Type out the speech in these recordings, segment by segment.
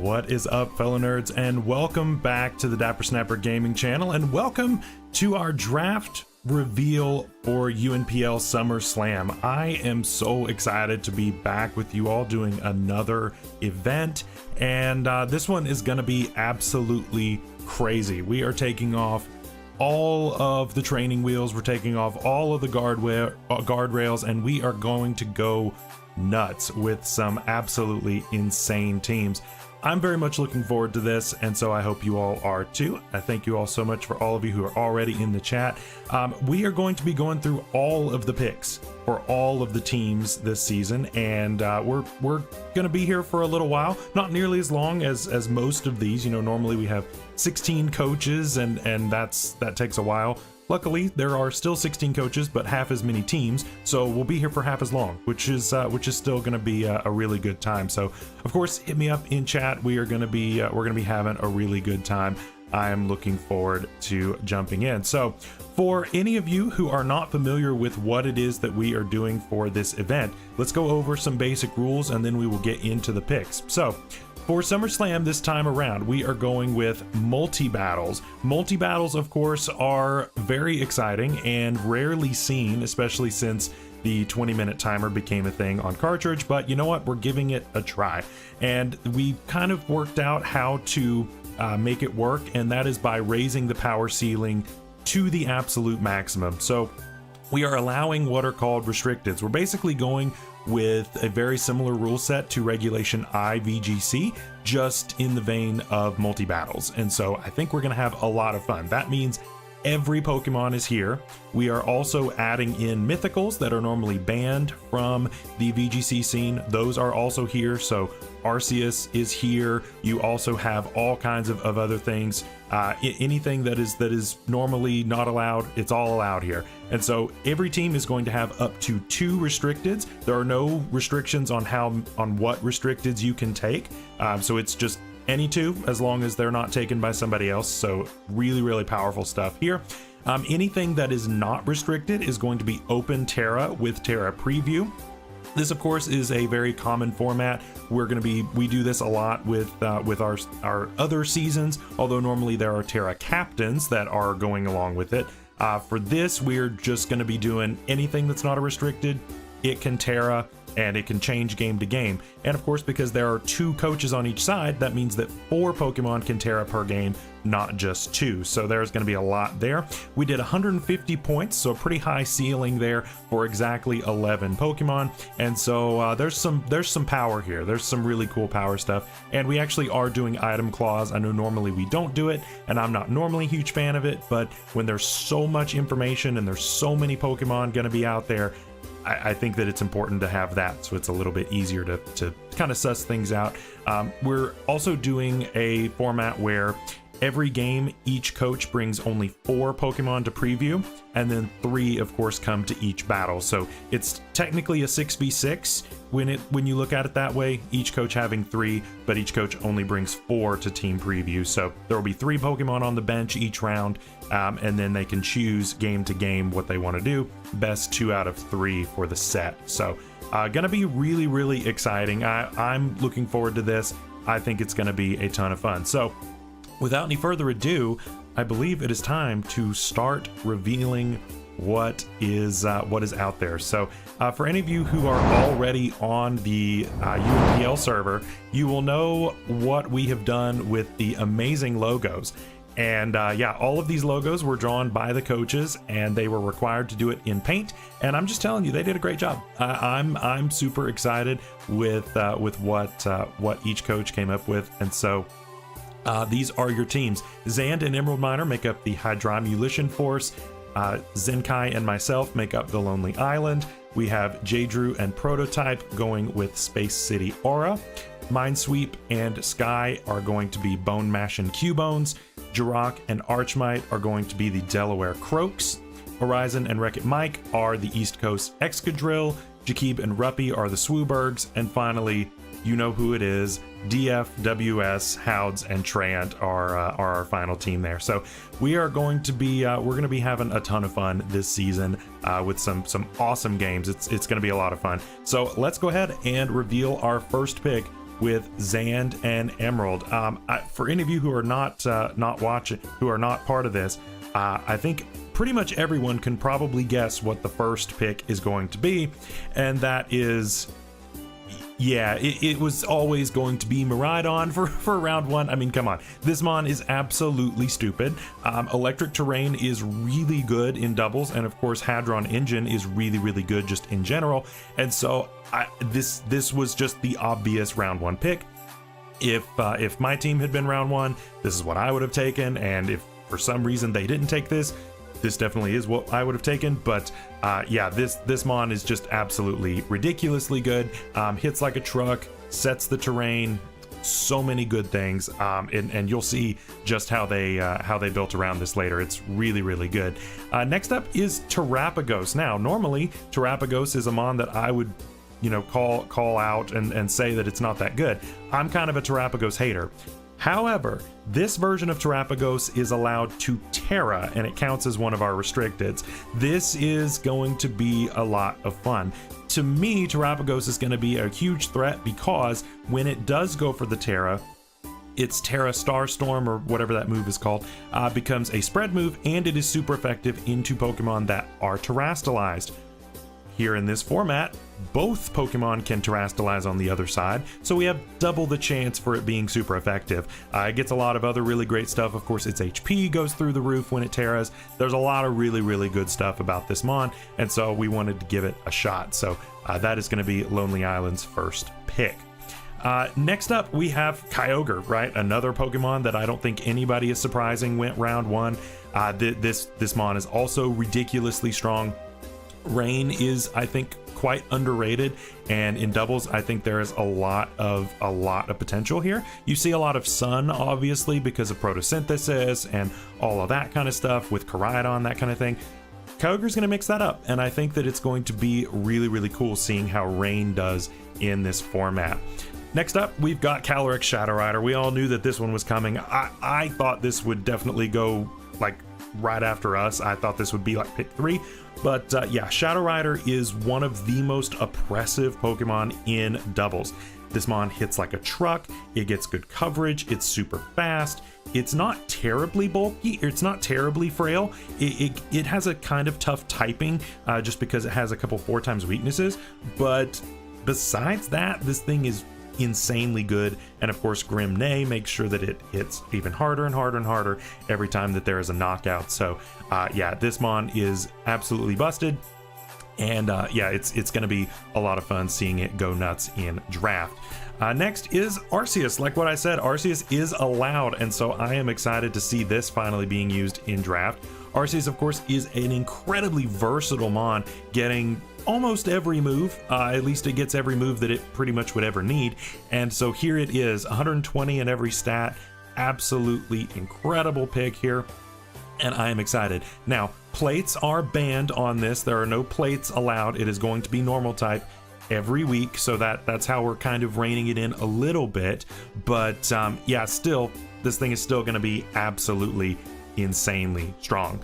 What is up, fellow nerds, and welcome back to the Dapper Snapper Gaming channel, and welcome to our draft reveal for UNPL Summer Slam. I am so excited to be back with you all doing another event, and this one is going to be absolutely crazy. We are taking off all of the training wheels, we're taking off all of the guardrails, and we are going to go nuts with some absolutely insane teams. I'm very much looking forward to this, and so I hope you all are too. I thank you all so much for all of you who are already in the chat. We are going to be going through all of the picks for all of the teams this season, and we're going to be here for a little while, not nearly as long as most of these. You know, normally we have 16 coaches, and that takes a while. Luckily, there are still 16 coaches, but half as many teams, so we'll be here for half as long, which is still going to be a really good time. So, of course, hit me up in chat. We're going to be having a really good time. I am looking forward to jumping in. So, for any of you who are not familiar with what it is that we are doing for this event, let's go over some basic rules, and then we will get into the picks. So, for SummerSlam this time around, we are going with multi-battles. Multi-battles, of course, are very exciting and rarely seen, especially since the 20-minute timer became a thing on cartridge, but you know what? We're giving it a try. And we kind of worked out how to make it work, and that is by raising the power ceiling to the absolute maximum. So we are allowing what are called restricteds. We're basically going with a very similar rule set to Regulation I VGC, just in the vein of multi-battles. And so I think we're going to have a lot of fun. That means every Pokemon is here. We are also adding in mythicals that are normally banned from the VGC scene. Those are also here. So Arceus is here. You also have all kinds of other things. Anything that is normally not allowed, it's all allowed here. And so every team is going to have up to 2 restricteds. There are no restrictions on what restricteds you can take. So it's just any 2, as long as they're not taken by somebody else. So really powerful stuff here. Anything that is not restricted is going to be open Terra with Terra Preview. This, of course, is a very common format. We do this a lot with our other seasons, although normally there are Terra Captains that are going along with it. For this, we're just going to be doing anything that's not a restricted. It can Terra, and it can change game to game. And of course, because there are 2 coaches on each side, that means that 4 Pokemon can Terra per game, not just 2. So there's going to be a lot there. We did 150 points, so a pretty high ceiling there for exactly 11 Pokemon. And so there's some power here. There's some really cool power stuff. And we actually are doing item claws. I know normally we don't do it, and I'm not normally a huge fan of it, but when there's so much information and there's so many Pokemon going to be out there, I think that it's important to have that, so it's a little bit easier to kind of suss things out. We're also doing a format where every game, each coach brings only 4 Pokemon to preview, and then 3, of course, come to each battle. So it's technically a 6v6 when you look at it that way, each coach having 3, but each coach only brings 4 to team preview. So there will be 3 Pokemon on the bench each round, and then they can choose game to game what they want to do. Best 2 out of 3 for the set. So gonna be really exciting. I'm looking forward to this. I think it's gonna be a ton of fun. So without any further ado, I believe it is time to start revealing what is out there. So for any of you who are already on the UNPL server, you will know what we have done with the amazing logos. And yeah, all of these logos were drawn by the coaches, and they were required to do it in paint. And I'm just telling you, they did a great job. I'm super excited with what each coach came up with. And so these are your teams. Zand and Emerald Miner make up the Hydromulition Force. Zenkai and myself make up the Lonely Island. We have J-Drew and Prototype going with Space City Aura. Minesweep and Sky are going to be Bone Mash and Cubones. Jirok and Archmite are going to be the Delaware Croaks. Horizon and Wreck-It Mike are the East Coast Excadrill. Jakib and Ruppy are the Swoobergs. And finally, you know who it is, DF, WS, Howds, and Trant are our final team there. So we are going to be having a ton of fun this season with some awesome games. It's going to be a lot of fun. So let's go ahead and reveal our first pick with Zand and Emerald. For any of you who are not watching, who are not part of this, I think pretty much everyone can probably guess what the first pick is going to be, and that is, yeah, it was always going to be Miraidon for round one. I mean, come on, this mon is absolutely stupid. Electric Terrain is really good in doubles, and of course Hadron Engine is really good just in general, and so this was just the obvious round one pick. If my team had been round one, this is what I would have taken, and if for some reason they didn't take this definitely is what I would have taken. But yeah, this mon is just absolutely ridiculously good. Hits like a truck, sets the terrain, so many good things, and you'll see just how they built around this later. It's really good. Next up is Terrapagos. Now normally Terrapagos is a mon that I would, you know, call out and say that it's not that good. I'm kind of a Terrapagos hater. However, this version of Terrapagos is allowed to Terra, and it counts as one of our restricteds. This is going to be a lot of fun. To me, Terrapagos is going to be a huge threat because when it does go for the Terra, its Terra Starstorm, or whatever that move is called, becomes a spread move, and it is super effective into Pokemon that are terastallized. Here in this format, both Pokemon can terastallize on the other side, so we have double the chance for it being super effective. It gets a lot of other really great stuff. Of course, its HP goes through the roof when it terras. There's a lot of really good stuff about this mon, and so we wanted to give it a shot. So that is going to be Lonely Island's first pick. Next up, we have Kyogre, right? Another Pokemon that I don't think anybody is surprising went round one. This mon is also ridiculously strong. Rain is, I think, quite underrated, and in doubles I think there is a lot of potential here. You see a lot of sun, obviously, because of photosynthesis and all of that kind of stuff with Koraidon, that kind of thing. Kyogre's going to mix that up, and I think that it's going to be really cool seeing how Rain does in this format. Next up, we've got Calyrex Shadow Rider. We all knew that this one was coming. I thought this would definitely go like right after us. I thought this would be like pick 3, but yeah, Shadow Rider is one of the most oppressive Pokemon in doubles. This mon hits like a truck, it gets good coverage, it's super fast, it's not terribly bulky, it's not terribly frail, it has a kind of tough typing just because it has a couple 4x weaknesses, but besides that, this thing is insanely good. And of course, Grim Neigh makes sure that it hits even harder and harder every time that there is a knockout. So yeah, this mon is absolutely busted, and yeah, it's going to be a lot of fun seeing it go nuts in draft. Next is Arceus. Like what I said, Arceus is allowed, and so I am excited to see this finally being used in draft. Arceus, of course, is an incredibly versatile mon, getting almost every move. At least it gets every move that it pretty much would ever need. And so here it is, 120 in every stat. Absolutely incredible pick here, and I am excited. Now, plates are banned on this. There are no plates allowed. It is going to be normal type every week, so that's how we're kind of reining it in a little bit. But yeah, still, this thing is still going to be absolutely insanely strong.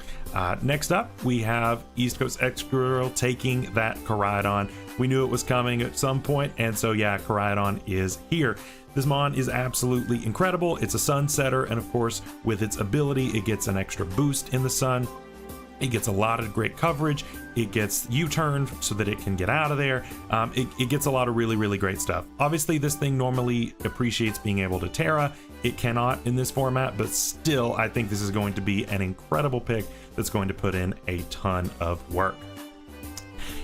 Next up, we have East Coast Excadrill taking that Koraidon. We knew it was coming at some point, and so yeah, Koraidon is here. This mon is absolutely incredible. It's a sun setter, and of course, with its ability, it gets an extra boost in the sun. It gets a lot of great coverage. It gets U-turn so that it can get out of there. It gets a lot of really great stuff. Obviously, this thing normally appreciates being able to Terra. It cannot in this format, but still, I think this is going to be an incredible pick that's going to put in a ton of work.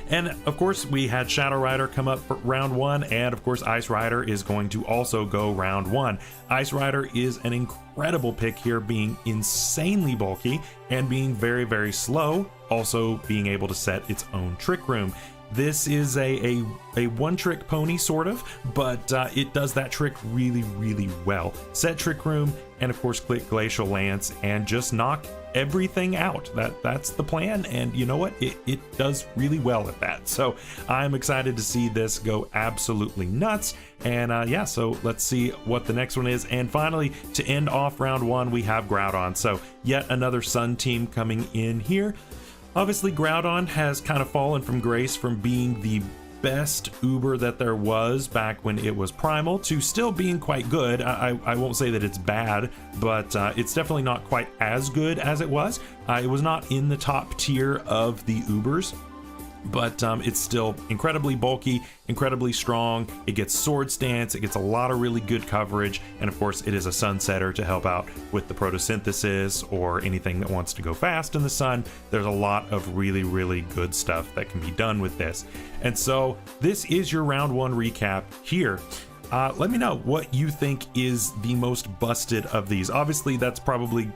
And of course, we had Shadow Rider come up for round 1, and of course, Ice Rider is going to also go round 1. Ice Rider is an incredible pick here, being insanely bulky and being very slow, also being able to set its own Trick Room. This is a one-trick pony, sort of, but it does that trick really well. Set Trick Room, and of course click Glacial Lance, and just knock everything out. That's the plan, and you know what? It does really well at that. So I'm excited to see this go absolutely nuts. And yeah, so let's see what the next one is. And finally, to end off round 1, we have Groudon. So yet another Sun team coming in here. Obviously, Groudon has kind of fallen from grace from being the best Uber that there was back when it was primal to still being quite good. I won't say that it's bad, but it's definitely not quite as good as it was. It was not in the top tier of the Ubers, but it's still incredibly bulky, incredibly strong. It gets sword stance, it gets a lot of really good coverage, and of course it is a sunsetter to help out with the photosynthesis or anything that wants to go fast in the sun. There's a lot of really good stuff that can be done with this. And so this is your round one recap here. Let me know what you think is the most busted of these. Obviously that's probably,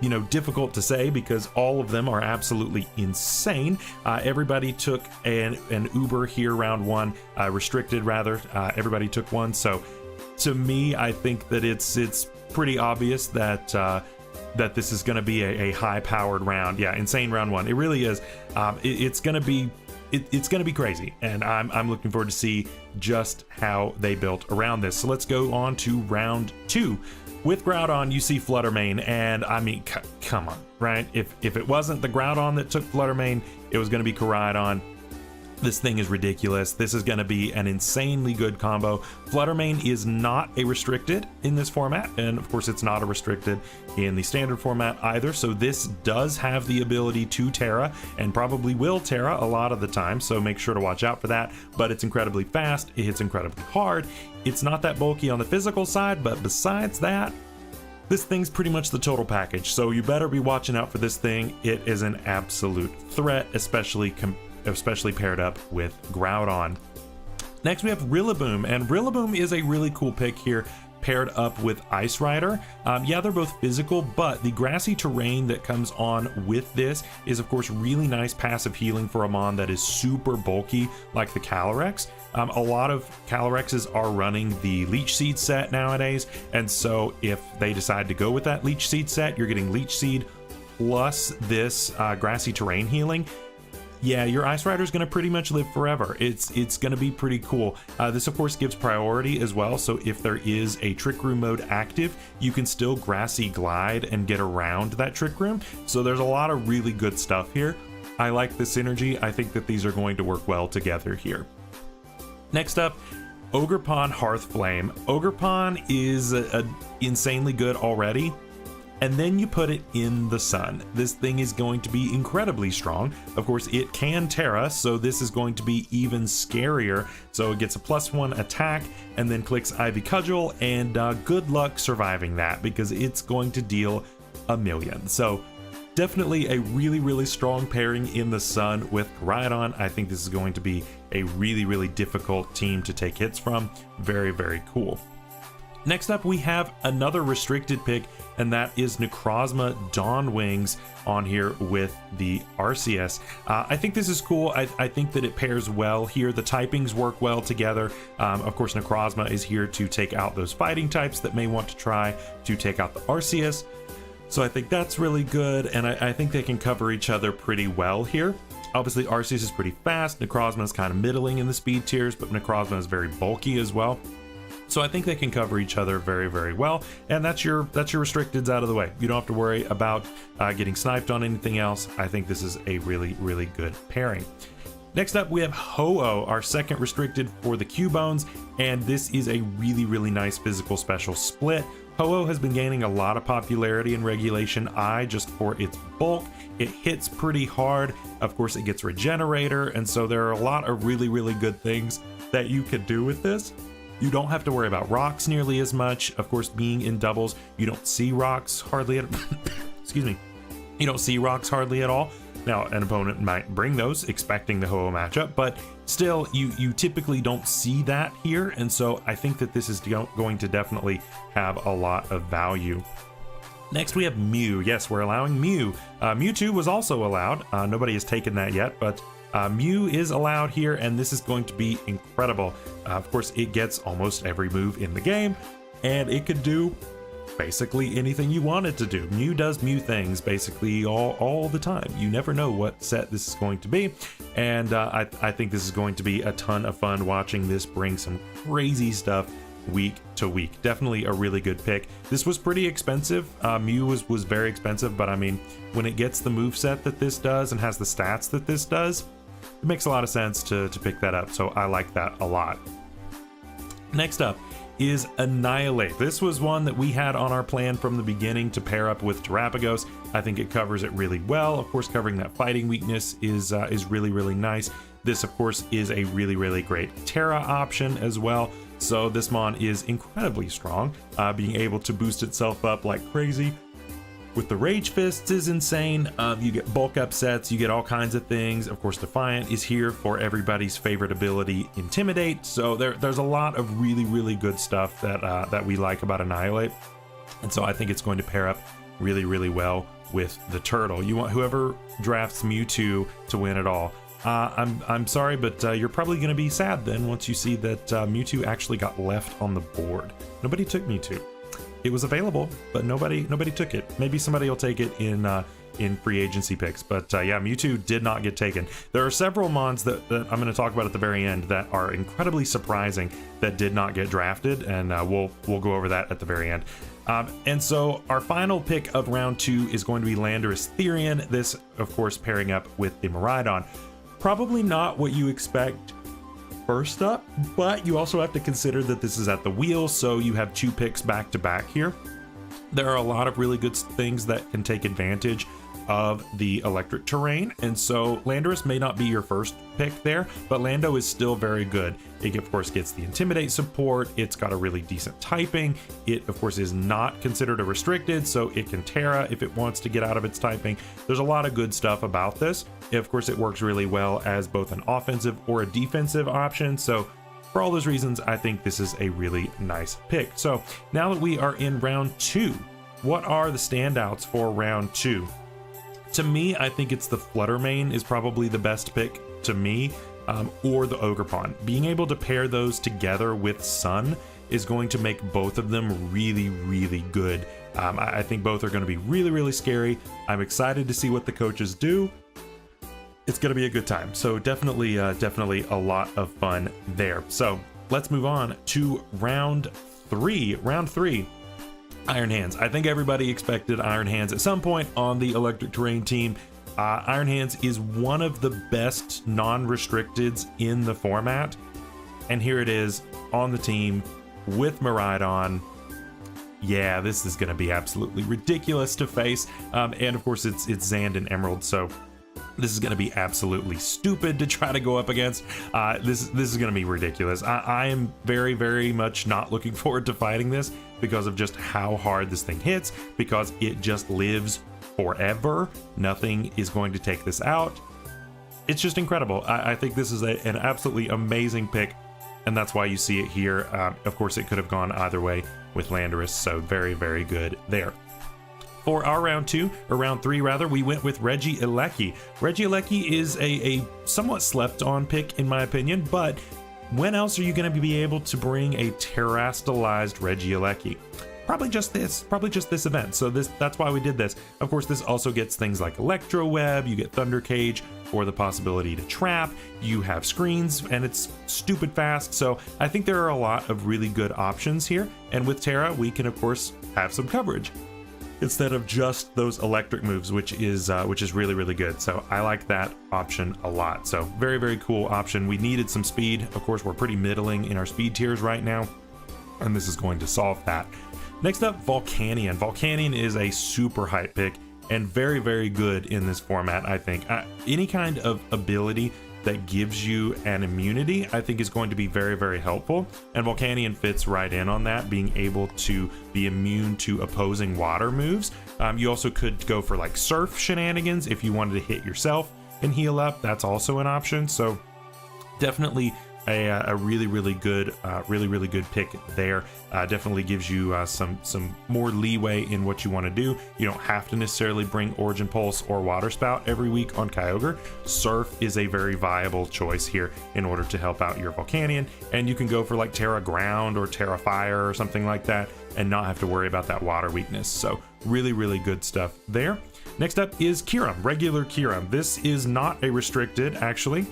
you know, difficult to say because all of them are absolutely insane. Everybody took an Uber here round one, restricted rather. Everybody took one. So to me, I think that it's pretty obvious that that this is going to be a high powered round. Yeah, insane round one. It really is. It's going to be it's going to be crazy, and I'm looking forward to see just how they built around this. So let's go on to round two. With Groudon, you see Fluttermane, and I mean, come on, right? If it wasn't the Groudon that took Fluttermane, it was going to be Koraidon. This thing is ridiculous. This is going to be an insanely good combo. Fluttermane is not a restricted in this format, and of course it's not a restricted in the standard format either, so this does have the ability to Terra, and probably will Terra a lot of the time, so make sure to watch out for that. But it's incredibly fast, it hits incredibly hard, it's not that bulky on the physical side, but besides that, this thing's pretty much the total package, so you better be watching out for this thing. It is an absolute threat, especially paired up with Groudon. Next we have Rillaboom, and Rillaboom is a really cool pick here paired up with Ice Rider. Yeah, they're both physical, but the grassy terrain that comes on with this is of course really nice passive healing for a mon that is super bulky like the Calyrex. A lot of Calyrexes are running the Leech Seed set nowadays, and so if they decide to go with that Leech Seed set, you're getting Leech Seed plus this grassy terrain healing. Yeah, your Ice Rider is going to pretty much live forever. It's going to be pretty cool. This of course gives priority as well, so if there is a Trick Room mode active, you can still Grassy Glide and get around that Trick Room. So there's a lot of really good stuff here. I like the synergy. I think that these are going to work well together here. Next up, Ogerpon Hearthflame. Ogerpon is insanely good already, and then you put it in the sun. This thing is going to be incredibly strong. Of course, it can Terra, so this is going to be even scarier. So it gets a +1 attack and then clicks Ivy Cudgel, and good luck surviving that because it's going to deal 1,000,000. So definitely a really strong pairing in the sun with Koraidon. I think this is going to be a really difficult team to take hits from. Very cool. Next up, we have another restricted pick, and that is Necrozma Dawnwings on here with the Arceus. I think this is cool. I think that it pairs well here. The typings work well together. Of course, Necrozma is here to take out those fighting types that may want to try to take out the Arceus. So I think that's really good, and I think they can cover each other pretty well here. Obviously, Arceus is pretty fast. Necrozma is kind of middling in the speed tiers, but Necrozma is very bulky as well. So I think they can cover each other very well, and that's your restricteds out of the way. You don't have to worry about getting sniped on anything else. I think this is a really good pairing. Next up, we have Ho-Oh, our second restricted for the Cubones, and this is a really nice physical special split. Ho-Oh has been gaining a lot of popularity in Regulation I just for its bulk. It hits pretty hard. Of course, it gets Regenerator, and so there are a lot of really good things that you could do with this. You don't have to worry about rocks nearly as much. Of course, being in doubles, you don't see rocks hardly at excuse me. You don't see rocks hardly at all. Now, an opponent might bring those, expecting the Ho-Oh matchup, but still, you typically don't see that here, and so I think that this is going to definitely have a lot of value. Next, we have Mew. Yes, we're allowing Mew. Mewtwo was also allowed. Nobody has taken that yet, but Mew is allowed here, and this is going to be incredible. Of course, it gets almost every move in the game, and it could do basically anything you want it to do. Mew does Mew things basically all the time. You never know what set this is going to be, and I think this is going to be a ton of fun watching this bring some crazy stuff week to week. Definitely a really good pick. This was pretty expensive. Mew was very expensive, but I mean, when it gets the move set that this does and has the stats that this does, it makes a lot of sense to pick that up. So I like that a lot. Next up is Annihilate. This was one that we had on our plan from the beginning to pair up with Terapagos. I think it covers it really well. Of course, covering that fighting weakness is really, really nice. This, of course, is a really, really great Terra option as well. So this mon is incredibly strong, being able to boost itself up like crazy. With the Rage Fists is insane. You get bulk upsets, you get all kinds of things. Of course, Defiant is here for everybody's favorite ability, Intimidate. So there's a lot of really, really good stuff that we like about Annihilate. And so I think it's going to pair up really, really well with the Turtle. You want whoever drafts Mewtwo to win it all. I'm sorry, but you're probably going to be sad then once you see that Mewtwo actually got left on the board. Nobody took Mewtwo. It was available, but nobody took it. Maybe somebody will take it in free agency picks, but yeah, Mewtwo did not get taken. There are several mons that I'm going to talk about at the very end that are incredibly surprising that did not get drafted, and we'll go over that at the very end. And so our final pick of round 2 is going to be Landorus Therian. This, of course, pairing up with the Miraidon. Probably not what you expect first up, but you also have to consider that this is at the wheel, so you have 2 picks back to back here. There are a lot of really good things that can take advantage of the electric terrain, and so Landorus may not be your first pick there, but Lando is still very good. It, of course, gets the Intimidate support. It's got a really decent typing. It, of course, is not considered a restricted, so it can Terra if it wants to get out of its typing. There's a lot of good stuff about this. Of course, it works really well as both an offensive or a defensive option, so for all those reasons, I think this is a really nice pick. So now that we are in round 2, what are the standouts for round 2? To me, I think it's the Fluttermane is probably the best pick to me, or the Ogerpon. Being able to pair those together with Sun is going to make both of them really, really good. I think both are going to be really, really scary. I'm excited to see what the coaches do. It's going to be a good time. So definitely a lot of fun there. So let's move on to round 3. Round 3. Iron Hands. I think everybody expected Iron Hands at some point on the electric terrain team. Iron Hands is one of the best non-restricteds in the format, and here it is on the team with Miraidon. Yeah, this is going to be absolutely ridiculous to face, and of course it's Xand and Emerald, so this is going to be absolutely stupid to try to go up against. This is going to be ridiculous. I am very, very much not looking forward to fighting this because of just how hard this thing hits, because it just lives forever. Nothing is going to take this out. It's just incredible. I think this is an absolutely amazing pick, and that's why you see it here. Of course, it could have gone either way with Landorus, so very, very good there. For our round 2, or round 3 rather, we went with Regieleki. Regieleki is a somewhat slept on pick in my opinion, but when else are you going to be able to bring a terastallized Regieleki? Probably just this event. So that's why we did this. Of course, this also gets things like Electro Web, you get Thunder Cage, or the possibility to trap, you have screens, and it's stupid fast. So I think there are a lot of really good options here. And with Terra, we can of course have some coverage instead of just those electric moves, which is really, really good. So I like that option a lot. So very, very cool option. We needed some speed. Of course, we're pretty middling in our speed tiers right now, and this is going to solve that. Next up, Volcanion. Volcanion is a super hype pick and very, very good in this format, I think. Any kind of ability that gives you an immunity, I think is going to be very, very helpful. And Volcanion fits right in on that, being able to be immune to opposing water moves. You also could go for like surf shenanigans if you wanted to hit yourself and heal up. That's also an option. So definitely a really, really good pick there. Definitely gives you some more leeway in what you want to do. You don't have to necessarily bring Origin Pulse or Water Spout every week on Kyogre. Surf is a very viable choice here in order to help out your Volcanion, and you can go for like Terra Ground or Terra Fire or something like that and not have to worry about that water weakness. So really, really good stuff there. Next up is Kyurem, regular Kyurem. This is not a restricted, actually.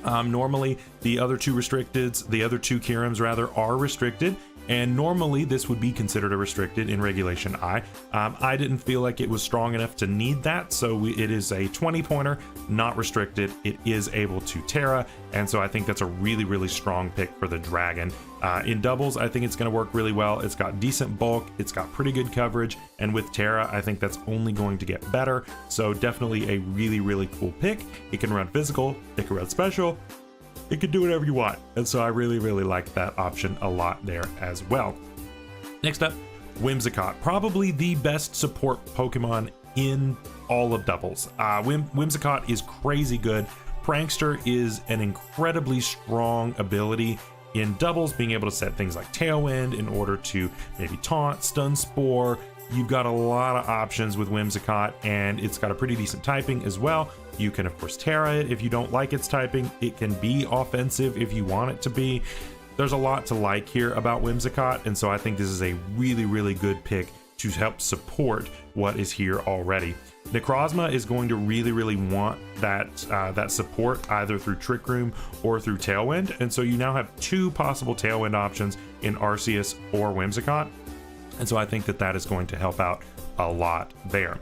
Normally the other two Kyurems rather are restricted. and normally this would be considered a restricted in Regulation I. I didn't feel like it was strong enough to need that, so it is a 20 pointer, not restricted. It is able to Terra, and so I think that's a really, really strong pick for the Dragon. In doubles, I think it's going to work really well. It's got decent bulk, it's got pretty good coverage, and with Terra, I think that's only going to get better. So definitely a really, really cool pick. It can run physical, it can run special, it can do whatever you want. And so I really, really like that option a lot there as well. Next up, Whimsicott, probably the best support Pokemon in all of doubles. Whimsicott is crazy good. Prankster is an incredibly strong ability in doubles, being able to set things like Tailwind in order to maybe taunt, stun Spore. You've got a lot of options with Whimsicott, and it's got a pretty decent typing as well. You can of course Terra it if you don't like its typing. It can be offensive if you want it to be. There's a lot to like here about Whimsicott, and so I think this is a really, really good pick to help support what is here already. Necrozma is going to really, really want that support either through Trick Room or through Tailwind, and so you now have two possible Tailwind options in Arceus or Whimsicott, and so I think that that is going to help out a lot there.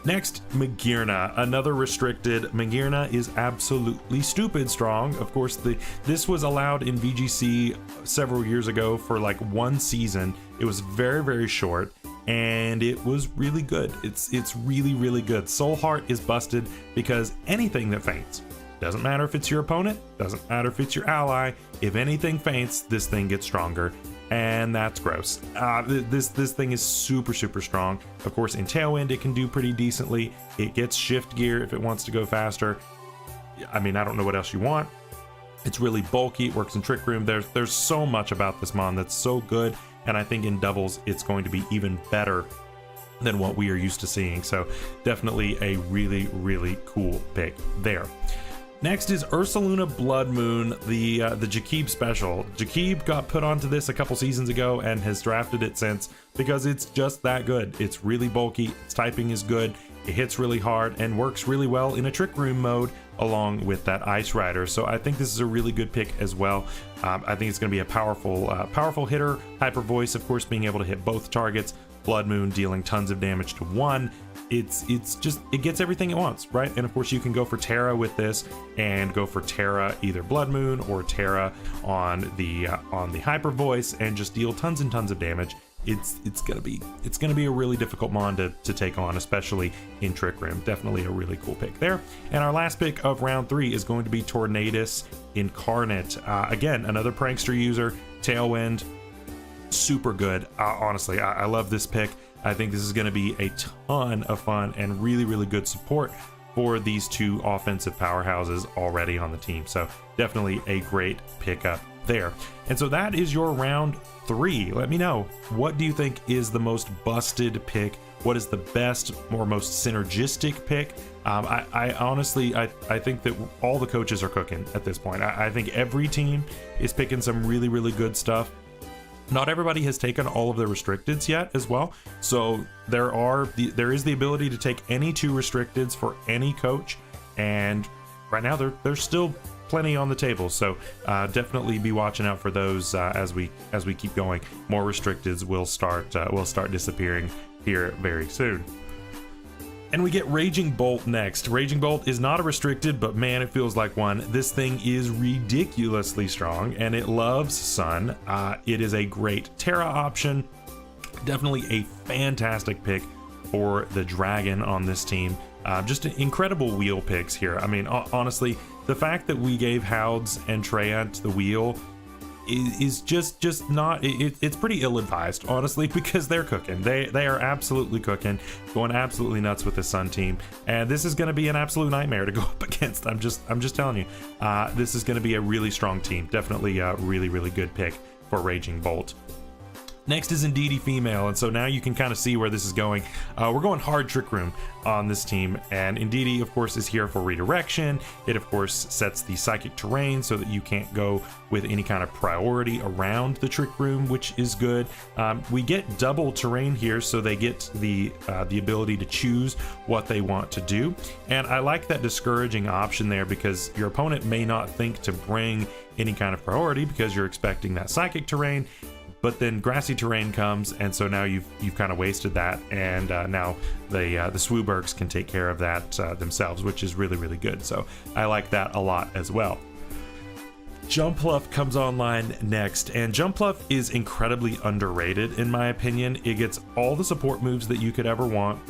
Next, Magearna, another restricted. Magearna is absolutely stupid strong. Of course, this was allowed in VGC several years ago for like one season. It was very, very short, and it was really good. It's really, really good. Soul Heart is busted because anything that faints, doesn't matter if it's your opponent, doesn't matter if it's your ally, if anything faints, this thing gets stronger. And that's gross. This thing is super, super strong. Of course, in Tailwind, it can do pretty decently. It gets shift gear if it wants to go faster. I mean, I don't know what else you want. It's really bulky. It works in Trick Room. There's so much about this mon that's so good, and I think in doubles, it's going to be even better than what we are used to seeing. So definitely a really, really cool pick there. Next is Ursaluna Blood Moon, the Jakib special. Jakib got put onto this a couple seasons ago and has drafted it since because it's just that good. It's really bulky, its typing is good, it hits really hard, and works really well in a Trick Room mode along with that Ice Rider. So I think this is a really good pick as well. I think it's going to be a powerful hitter. Hyper Voice, of course, being able to hit both targets. Blood Moon dealing tons of damage to one. It gets everything it wants, right? And of course you can go for Terra with this and go for Terra either Blood Moon or Terra on the Hyper Voice and just deal tons and tons of damage. It's gonna be a really difficult mon to take on, especially in Trick Room. Definitely a really cool pick there. And our last pick of round 3 is going to be Tornadus Incarnate. Again, another Prankster user, Tailwind, super good. Honestly, I love this pick. I think this is going to be a ton of fun and really, really good support for these two offensive powerhouses already on the team. So definitely a great pickup there. And so that is your round 3. Let me know, what do you think is the most busted pick? What is the best or most synergistic pick? I honestly think that all the coaches are cooking at this point. I think every team is picking some really, really good stuff. Not everybody has taken all of the restricteds yet as well, so there is the ability to take any 2 restricteds for any coach, and right now there's still plenty on the table. So definitely be watching out for those as we keep going. More restricteds will start disappearing here very soon. And we get Raging Bolt next. Raging Bolt is not a restricted, but man, it feels like one. This thing is ridiculously strong, and it loves Sun. It is a great Terra option. Definitely a fantastic pick for the Dragon on this team. Just incredible wheel picks here. I mean, honestly, the fact that we gave Howds and Treant the wheel is just not, it's pretty ill-advised, honestly, because they're cooking. They are absolutely cooking, going absolutely nuts with the Sun team, and this is going to be an absolute nightmare to go up against. I'm just telling you, this is going to be a really strong team. Definitely a really, really good pick for Raging Bolt. Next is Indeedee Female, and so now you can kind of see where this is going. We're going hard Trick Room on this team, and Indeedee, of course, is here for redirection. It, of course, sets the Psychic Terrain so that you can't go with any kind of priority around the Trick Room, which is good. We get double terrain here, so they get the ability to choose what they want to do, and I like that discouraging option there because your opponent may not think to bring any kind of priority because you're expecting that Psychic Terrain. but then grassy terrain comes, and so now you've kind of wasted that, and now the Swoobergs can take care of that themselves, which is really, really good. So I like that a lot as well. Jumpluff comes online next, and Jumpluff is incredibly underrated in my opinion. It gets all the support moves that you could ever want.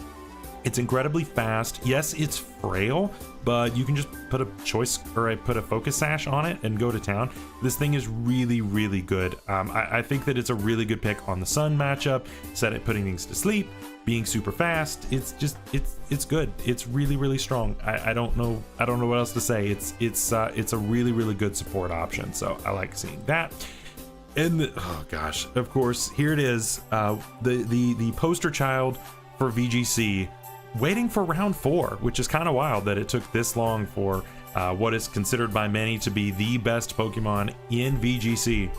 It's incredibly fast. Yes, it's frail, but you can just put a choice, or put a focus sash on it and go to town. This thing is really, really good. I think that it's a really good pick on the Sun matchup, set it putting things to sleep, being super fast. It's just, it's good. It's really, really strong. I don't know what else to say. It's a really, really good support option. So I like seeing that. And oh gosh, of course, here it is. The poster child for VGC, waiting for round 4, which is kind of wild that it took this long for what is considered by many to be the best Pokemon in VGC.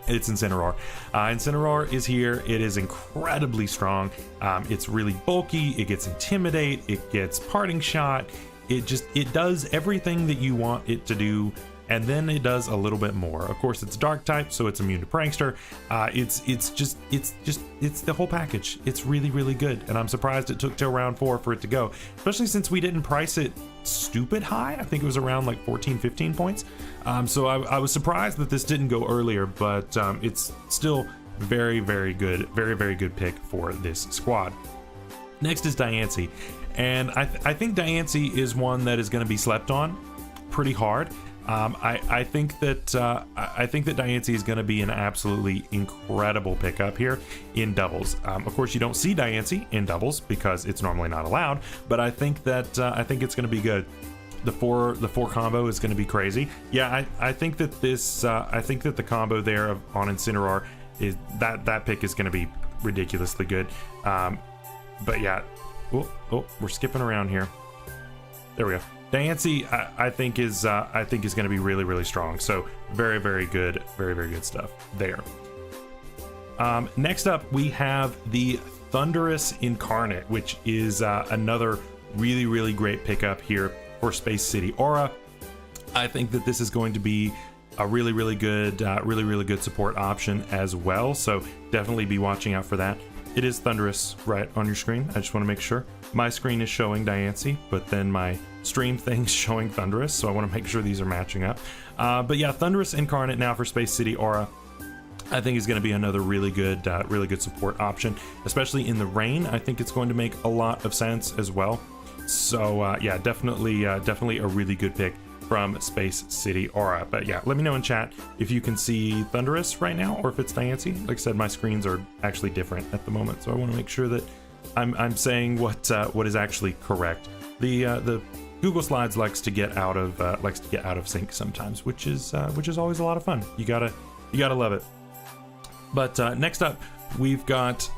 It's Incineroar. Incineroar is here. It is incredibly strong. It's really bulky. It gets Intimidate. It gets Parting Shot. It does everything that you want it to do, and then it does a little bit more. Of course, it's Dark type, so it's immune to Prankster. It's the whole package. It's really, really good, and I'm surprised it took till round 4 for it to go, especially since we didn't price it stupid high. I think it was around like 14-15 points. So I was surprised that this didn't go earlier, but it's still very, very good. Very, very good pick for this squad. Next is Diancie, and I think Diancie is one that is going to be slept on pretty hard. I think that Diancie is going to be an absolutely incredible pickup here in doubles. Of course, you don't see Diancie in doubles because it's normally not allowed, but I think it's going to be good. The four combo is going to be crazy. Yeah, I think that the combo there on Incineroar is that pick is going to be ridiculously good. But yeah, oh, we're skipping around here. There we go. Diancie, I think is going to be really, really strong. So very, very good stuff there. Next up, we have the Thundurus Incarnate, which is another really, really great pickup here for Space City Aura. I think that this is going to be a really, really good support option as well. So definitely be watching out for that. It is Thundurus right on your screen. I just want to make sure. My screen is showing Diancie, but then my stream thing's showing Thundurus, so I want to make sure these are matching up. But yeah, Thundurus Incarnate now for Space City Aura, I think is going to be another really good support option, especially in the rain. I think it's going to make a lot of sense as well. So yeah, definitely a really good pick from Space City Aura. But yeah, let me know in chat if you can see Thundurus right now or if it's Diancie. Like I said, my screens are actually different at the moment, so I want to make sure that I'm saying what is actually correct. The Google Slides likes to get out of sync sometimes, which is always a lot of fun. You gotta love it. But next up, we've got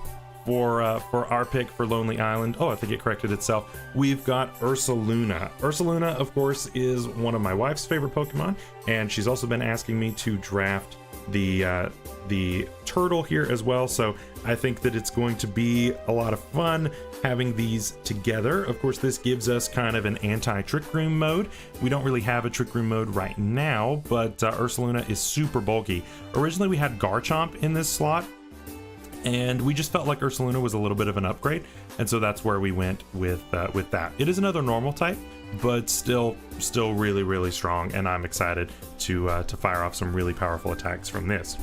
for our pick for Lonely Island. Oh, I think it corrected itself. We've got Ursaluna. Ursaluna, of course, is one of my wife's favorite Pokemon, and she's also been asking me to draft the turtle here as well. So I think that it's going to be a lot of fun having these together. Of course, this gives us kind of an anti-Trick Room mode. We don't really have a Trick Room mode right now, but Ursaluna is super bulky. Originally, we had Garchomp in this slot, and we just felt like Ursaluna was a little bit of an upgrade, and so that's where we went with that. It is another normal type, but still really, really strong, and I'm excited to fire off some really powerful attacks from this.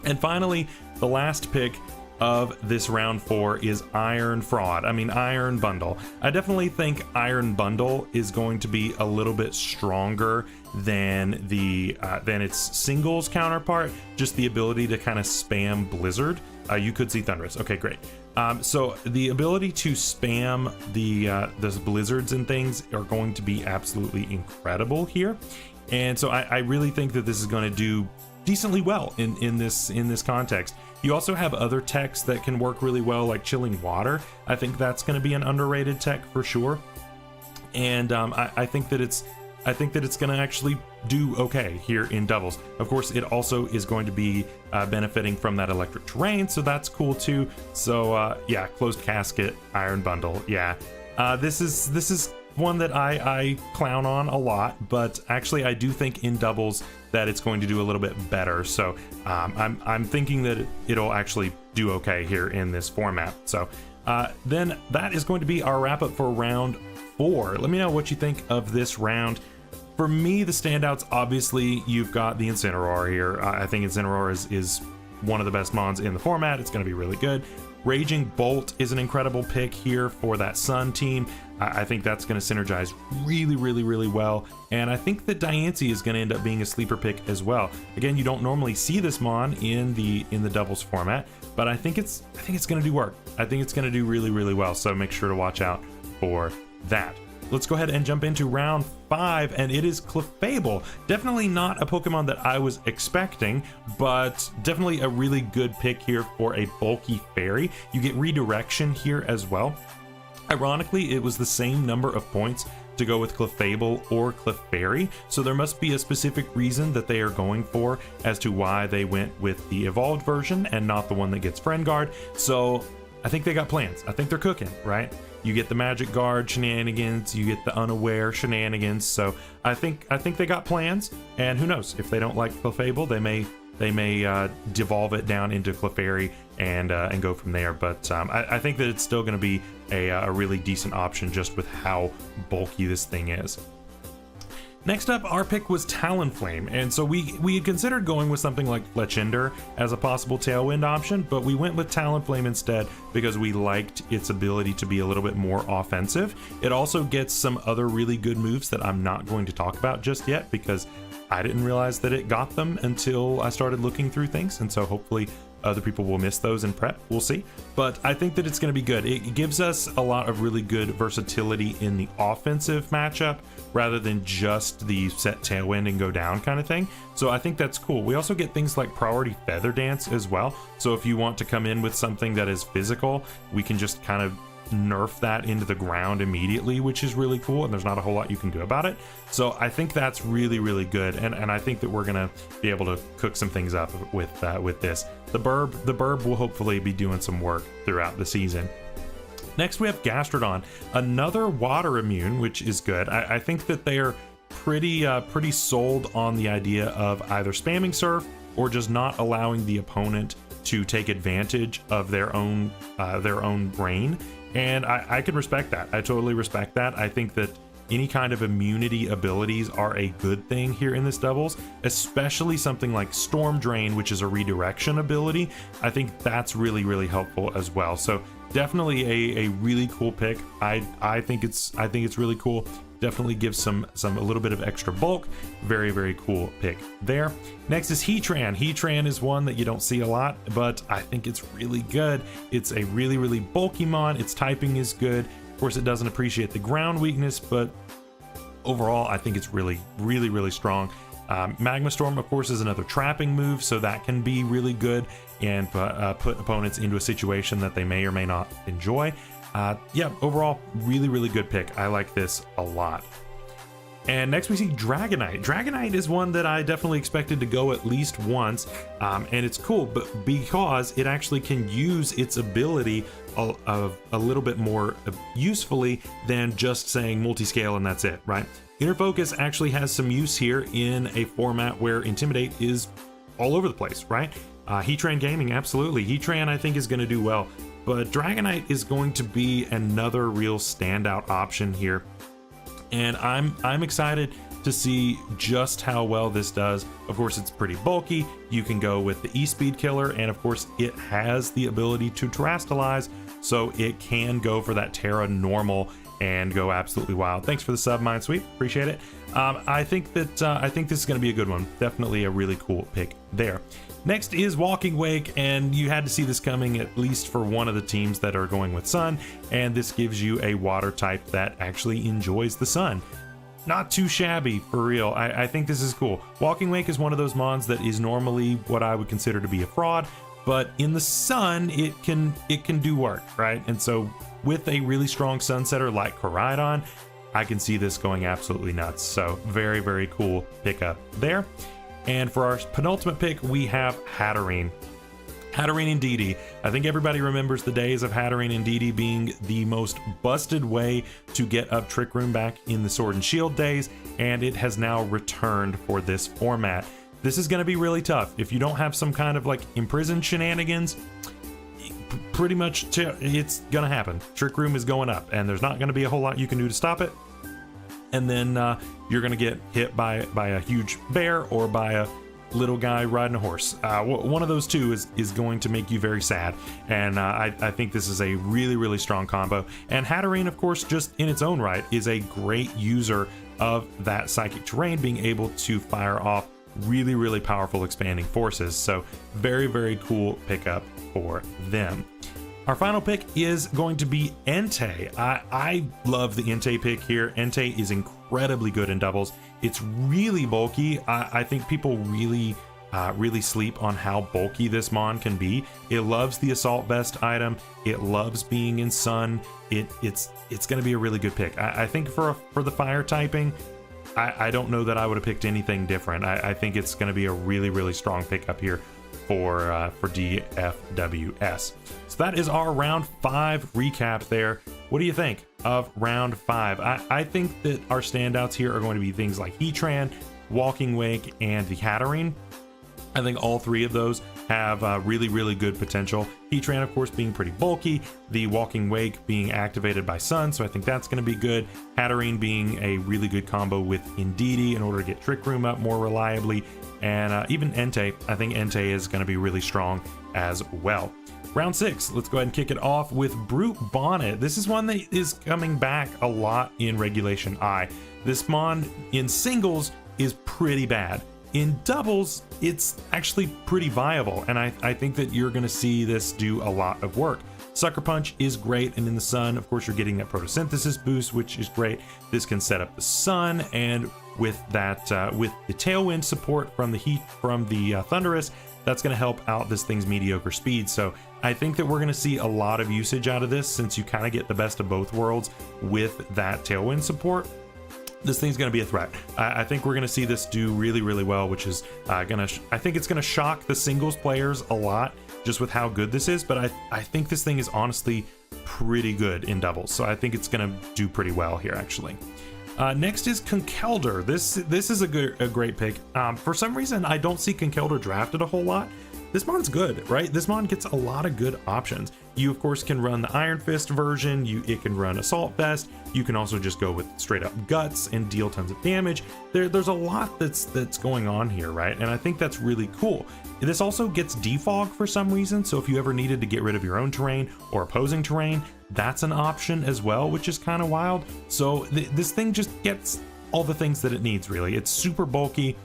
And finally, the last pick of this round 4 is Iron Bundle. I definitely think Iron Bundle is going to be a little bit stronger than its singles counterpart. Just the ability to kind of spam Blizzard. You could see Thundurus. Okay, great. So the ability to spam those blizzards and things are going to be absolutely incredible here, and so I really think that this is going to do decently well in this context. You also have other techs that can work really well, like Chilling Water. I think that's going to be an underrated tech for sure, and I think that it's going to actually do okay here in doubles. Of course, it also is going to be benefiting from that electric terrain, so that's cool too. So yeah, Closed Casket, Iron Bundle. Yeah, this is one that I clown on a lot, but actually I do think in doubles that it's going to do a little bit better. So I'm thinking that it'll actually do okay here in this format. So then that is going to be our wrap up for round 4. Let me know what you think of this round. For me, the standouts, obviously, you've got the Incineroar here. I think Incineroar is one of the best mons in the format. It's going to be really good. Raging Bolt is an incredible pick here for that Sun team. I think that's going to synergize really well, and I think that Diancie is going to end up being a sleeper pick as well. Again, you don't normally see this mon in the doubles format, but I think it's going to do work. I think it's going to do really well, so make sure to watch out for that. Let's go ahead and jump into round 5, and it is Clefable. Definitely not a Pokemon that I was expecting, but definitely a really good pick here for a bulky fairy. You get redirection here as well. Ironically, it was the same number of points to go with Clefable or Clefairy, so there must be a specific reason that they are going for as to why they went with the evolved version and not the one that gets Friend Guard. So I think they got plans. I think they're cooking, right? You get the Magic Guard shenanigans, you get the Unaware shenanigans. So I think they got plans, and who knows, if they don't like Clefable, they may devolve it down into Clefairy and go from there. But I think that it's still going to be a really decent option just with how bulky this thing is. Next up, our pick was Talonflame, and so we had considered going with something like Fletchinder as a possible Tailwind option, but we went with Talonflame instead because we liked its ability to be a little bit more offensive. It also gets some other really good moves that I'm not going to talk about just yet because I didn't realize that it got them until I started looking through things, and so hopefully other people will miss those in prep. We'll see. But I think that it's going to be good. It gives us a lot of really good versatility in the offensive matchup rather than just the set Tailwind and go down kind of thing. So I think that's cool. We also get things like Priority Feather Dance as well. So if you want to come in with something that is physical, we can just kind of nerf that into the ground immediately, which is really cool, and there's not a whole lot you can do about it. So I think that's really good, and I think that we're gonna be able to cook some things up with this. The burb will hopefully be doing some work throughout the season. Next we have Gastrodon, another water immune, which is good. I think that they're pretty sold on the idea of either spamming Surf or just not allowing the opponent to take advantage of their own brain. And I can respect that. I totally respect that. I think that any kind of immunity abilities are a good thing here in this doubles, especially something like Storm Drain, which is a redirection ability. I think that's really helpful as well. So definitely a really cool pick. I think it's really cool. Definitely gives a little bit of extra bulk. Very cool pick there. Next is Heatran. Heatran is one that you don't see a lot, but I think it's really good. It's a really bulky mon. Its typing is good. Of course, it doesn't appreciate the ground weakness, but overall, I think it's really strong. Magma Storm, of course, is another trapping move, so that can be really good and put opponents into a situation that they may or may not enjoy. Yeah, overall, really good pick. I like this a lot. And next we see Dragonite. Dragonite is one that I definitely expected to go at least once, and it's cool, but because it actually can use its ability a little bit more usefully than just saying multi-scale and that's it, right? Inner Focus actually has some use here in a format where Intimidate is all over the place, right? Heatran Gaming, absolutely. Heatran, I think, is going to do well, but Dragonite is going to be another real standout option here, and I'm excited to see just how well this does. Of course, it's pretty bulky. You can go with the E-Speed Killer, and of course, it has the ability to Terrastalize, so it can go for that Terra normal and go absolutely wild. Thanks for the sub, Minesweep. Appreciate it. I think this is going to be a good one. Definitely a really cool pick there. Next is Walking Wake, and you had to see this coming at least for one of the teams that are going with Sun, and this gives you a water type that actually enjoys the sun. Not too shabby, for real. I think this is cool. Walking Wake is one of those mons that is normally what I would consider to be a fraud, but in the sun, it can do work, right? And so with a really strong Sunsetter like Koraidon, I can see this going absolutely nuts. So very cool pickup there. And for our penultimate pick, we have Hatterene. Hatterene and Didi. I think everybody remembers the days of Hatterene and Didi being the most busted way to get up Trick Room back in the Sword and Shield days, and it has now returned for this format. This is going to be really tough. If you don't have some kind of like imprisoned shenanigans, pretty much it's going to happen. Trick Room is going up, and there's not going to be a whole lot you can do to stop it. And then you're going to get hit by a huge bear or by a little guy riding a horse. One of those two is going to make you very sad, and I think this is a really strong combo. And Hatterene, of course, just in its own right, is a great user of that psychic terrain, being able to fire off really powerful expanding forces. So very cool pickup for them. Our final pick is going to be Entei. I love the Entei pick here. Entei is incredibly good in doubles. It's really bulky. I think people really sleep on how bulky this mon can be. It loves the assault vest item. It loves being in sun. It's going to be a really good pick. I think for the fire typing, I don't know that I would have picked anything different. I think it's going to be a really strong pickup here for DFWS. So that is our round 5 recap there. What do you think of round 5? I think that our standouts here are going to be things like Heatran, Walking Wake, and the Hatterene. I think all 3 of those have really good potential. Heatran, of course, being pretty bulky, the Walking Wake being activated by Sun, so I think that's going to be good. Hatterene being a really good combo with Indeedee in order to get Trick Room up more reliably, and even Entei. I think Entei is going to be really strong as well. Round 6, let's go ahead and kick it off with Brute Bonnet. This is one that is coming back a lot in Regulation I. This mon in singles is pretty bad. In doubles, it's actually pretty viable, and I think that you're going to see this do a lot of work. Sucker Punch is great, and in the sun, of course, you're getting that photosynthesis boost, which is great. This can set up the sun, and with that, with the tailwind support from the heat from the Thunderous, that's going to help out this thing's mediocre speed. So I think that we're going to see a lot of usage out of this, since you kind of get the best of both worlds with that tailwind support. This thing's going to be a threat. I think we're going to see this do really well, which is I think it's going to shock the singles players a lot just with how good this is, but I think this thing is honestly pretty good in doubles, so I think it's going to do pretty well here actually. Next is Conkeldurr. This is a great pick. For some reason, I don't see Conkeldurr drafted a whole lot. This mon's good, right? This mon gets a lot of good options. You, of course, can run the Iron Fist version. It can run Assault Vest. You can also just go with straight up Guts and deal tons of damage. There's a lot that's going on here, right? And I think that's really cool. This also gets defog for some reason, so if you ever needed to get rid of your own terrain or opposing terrain, that's an option as well, which is kind of wild. So this thing just gets all the things that it needs, really. It's super bulky.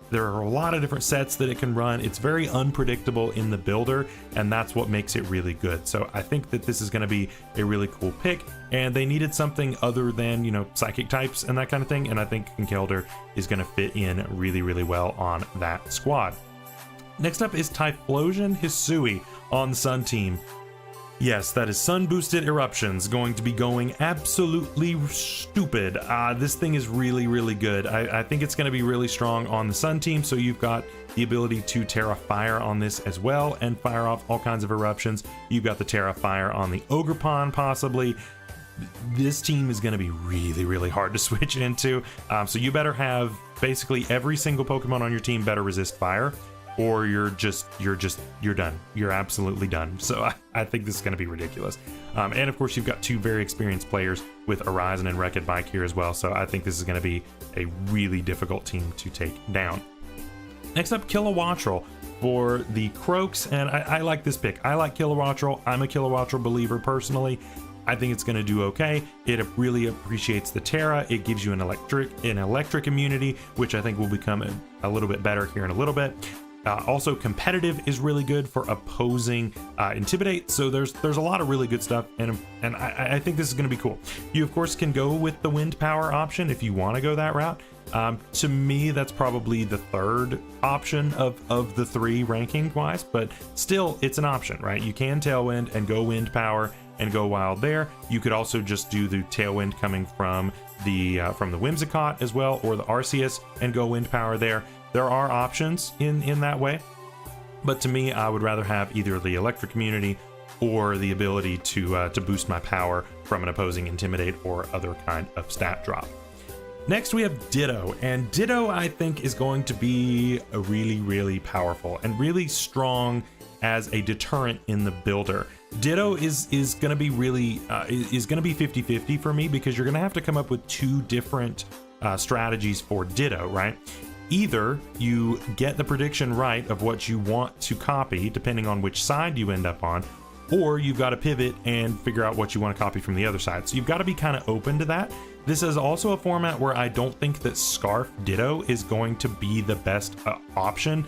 There are a lot of different sets that it can run. It's very unpredictable in the builder, and that's what makes it really good. So I think that this is going to be a really cool pick, and they needed something other than, you know, psychic types and that kind of thing, and I think Conkeldurr is going to fit in really well on that squad. Next up is Typhlosion Hisui on the Sun team. Yes, that is Sun Boosted Eruptions, going to be going absolutely stupid. This thing is really good. I think it's going to be really strong on the Sun team, so you've got the ability to Terra Fire on this as well and fire off all kinds of eruptions. You've got the Terra Fire on the Ogerpon possibly. This team is going to be really hard to switch into, so you better have basically every single Pokemon on your team better resist fire, or you're done. You're absolutely done. So I think this is going to be ridiculous. And of course, you've got 2 very experienced players with Horizon and Wrecked Bike here as well. So I think this is going to be a really difficult team to take down. Next up, Kilowattrel for the Croaks. And I like this pick. I like Kilowattrel. I'm a Kilowattrel believer personally. I think it's going to do okay. It really appreciates the Terra. It gives you an electric immunity, which I think will become a little bit better here in a little bit. Also, competitive is really good for opposing Intimidate. So there's a lot of really good stuff, and I think this is going to be cool. You, of course, can go with the Wind Power option if you want to go that route. To me, that's probably the 3rd option of the 3 ranking wise, but still, it's an option, right? You can Tailwind and go Wind Power and go wild there. You could also just do the Tailwind coming from the Whimsicott as well, or the Arceus, and go Wind Power there. There are options in that way. But to me, I would rather have either the electric immunity or the ability to boost my power from an opposing intimidate or other kind of stat drop. Next we have Ditto, and Ditto I think is going to be a really powerful and really strong as a deterrent in the builder. Ditto is going to be really 50-50 for me, because you're going to have to come up with two different strategies for Ditto, right? Either you get the prediction right of what you want to copy, depending on which side you end up on, or you've got to pivot and figure out what you want to copy from the other side. So you've got to be kind of open to that. This is also a format where I don't think that Scarf Ditto is going to be the best option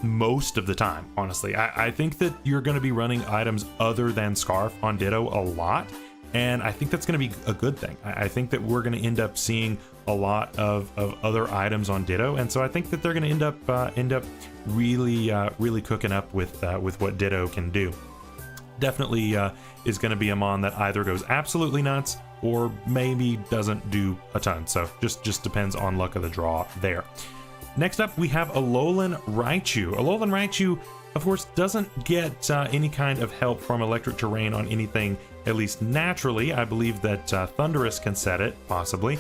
most of the time, honestly. I think that you're going to be running items other than Scarf on Ditto a lot, and I think that's going to be a good thing. I think that we're going to end up seeing a lot of other items on Ditto, and so I think that they're going to end up really cooking up with what Ditto can do. Definitely is going to be a mon that either goes absolutely nuts or maybe doesn't do a ton, so just depends on luck of the draw there. Next up, we have Alolan Raichu. Alolan Raichu, of course, doesn't get any kind of help from electric terrain on anything, at least naturally. I believe that Thundurus can set it, possibly,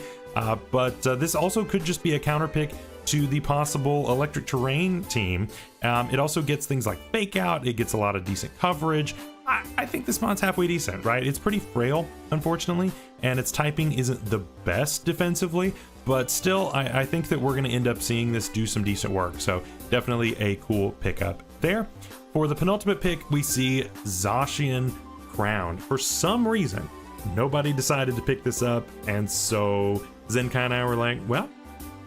but this also could just be a counter pick to the possible electric terrain team. It also gets things like Fake Out, it gets a lot of decent coverage. I think this mon's halfway decent, right? It's pretty frail, unfortunately, and its typing isn't the best defensively, but still, I think that we're going to end up seeing this do some decent work, so definitely a cool pickup there. For the penultimate pick, we see Zacian Crown. For some reason, nobody decided to pick this up, and so Zenkai and I were like, well,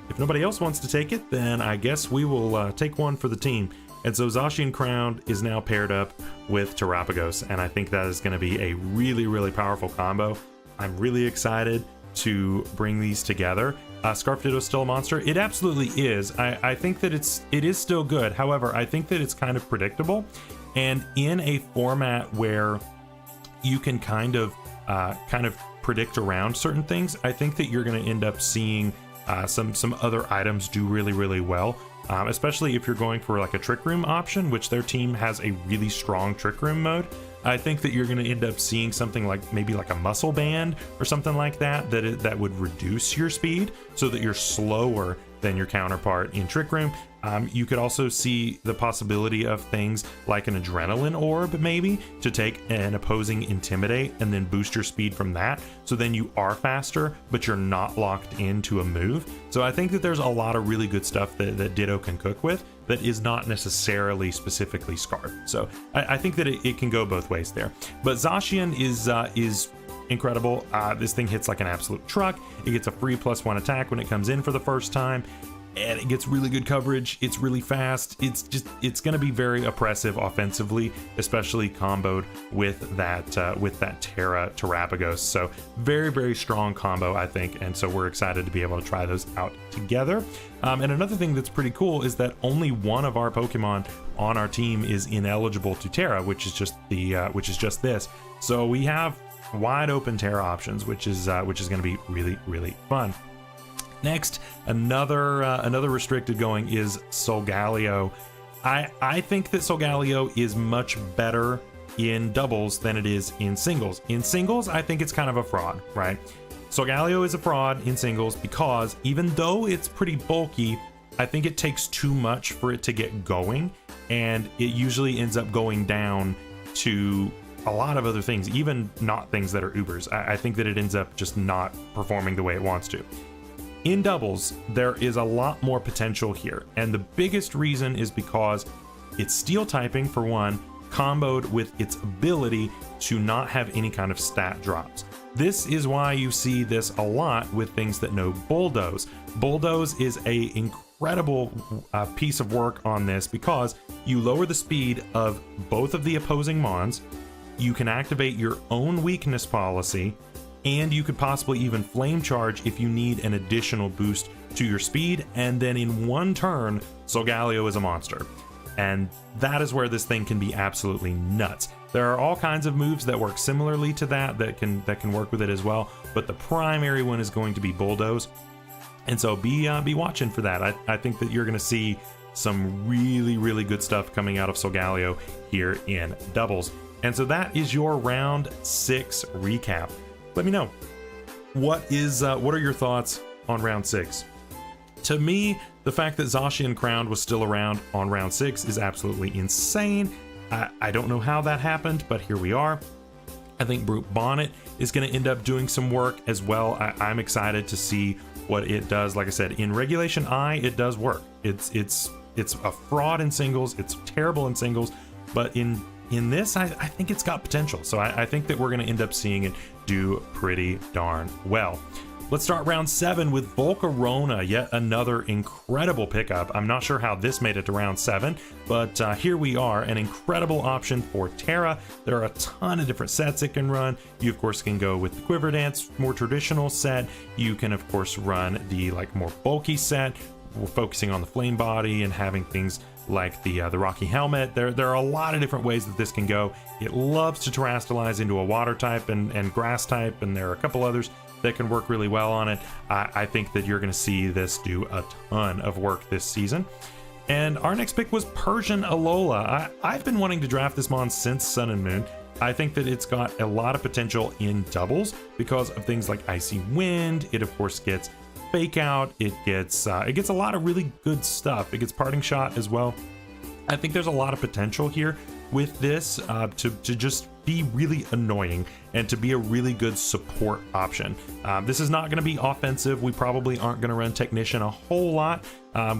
if nobody else wants to take it, then I guess we will take one for the team. And so Zacian Crown is now paired up with Terapagos, and I think that is going to be a really powerful combo. I'm really excited to bring these together. Scarf Ditto is still a monster. It absolutely is. I think that it is still good. However, I think that it's kind of predictable, and in a format where you can kind of predict around certain things, I think that you're going to end up seeing some other items do really well. Especially if you're going for like a Trick Room option, which their team has a really strong Trick Room mode. I think that you're going to end up seeing something like maybe like a Muscle Band or something like that that would reduce your speed so that you're slower than your counterpart in Trick Room. You could also see the possibility of things like an Adrenaline Orb, maybe, to take an opposing Intimidate and then boost your speed from that. So then you are faster, but you're not locked into a move. So I think that there's a lot of really good stuff that Ditto can cook with that is not necessarily specifically Scarf. So I think that it can go both ways there. But Zacian is incredible. This thing hits like an absolute truck. It gets a free +1 attack when it comes in for the first time, and it gets really good coverage. It's really fast. It's going to be very oppressive offensively, especially comboed with that Terra Terapagos. So very strong combo, I think, and so we're excited to be able to try those out together. And another thing that's pretty cool is that only one of our Pokemon on our team is ineligible to Terra, which is just this. So we have wide open Terra options, which is going to be really fun. Next, another restricted going is Solgaleo. I think that Solgaleo is much better in doubles than it is in singles. In singles, I think it's kind of a fraud, right? Solgaleo is a fraud in singles because even though it's pretty bulky, I think it takes too much for it to get going, and it usually ends up going down to a lot of other things, even not things that are Ubers. I think that it ends up just not performing the way it wants to. In doubles, there is a lot more potential here, and the biggest reason is because it's steel typing, for one, comboed with its ability to not have any kind of stat drops. This is why you see this a lot with things that know Bulldoze. Bulldoze is a incredible piece of work on this because you lower the speed of both of the opposing mons, you can activate your own weakness policy, and you could possibly even flame charge if you need an additional boost to your speed, and then in one turn, Solgaleo is a monster. And that is where this thing can be absolutely nuts. There are all kinds of moves that work similarly to that can work with it as well, but the primary one is going to be Bulldoze. And so be watching for that. I think that you're going to see some really good stuff coming out of Solgaleo here in doubles. And so that is your round 6 recap. Let me know, what are your thoughts on round 6? To me, the fact that Zacian Crowned was still around on round 6 is absolutely insane. I don't know how that happened, but here we are. I think Brute Bonnet is going to end up doing some work as well. I'm excited to see what it does. Like I said, in Regulation I, it does work. It's a fraud in singles. It's terrible in singles, but in this, I think it's got potential. So I think that we're going to end up seeing it do pretty darn well. Let's start round 7 with Volcarona, yet another incredible pickup. I'm not sure how this made it to round 7, but here we are, an incredible option for Terra. There are a ton of different sets it can run. You of course can go with the Quiver Dance, more traditional set. You can of course run the more bulky set. We're focusing on the flame body and having things like the Rocky Helmet. There are a lot of different ways that this can go. It loves to terrestrialize into a water type and grass type, and there are a couple others that can work really well on it. I think that you're going to see this do a ton of work this season. And our next pick was Persian Alola. I've been wanting to draft this mon since Sun and Moon. I think that it's got a lot of potential in doubles because of things like Icy Wind. It of course gets Fake Out. It gets a lot of really good stuff. It gets Parting Shot as well. I think there's a lot of potential here with this to just be really annoying and to be a really good support option. This is not going to be offensive. We probably aren't going to run Technician a whole lot.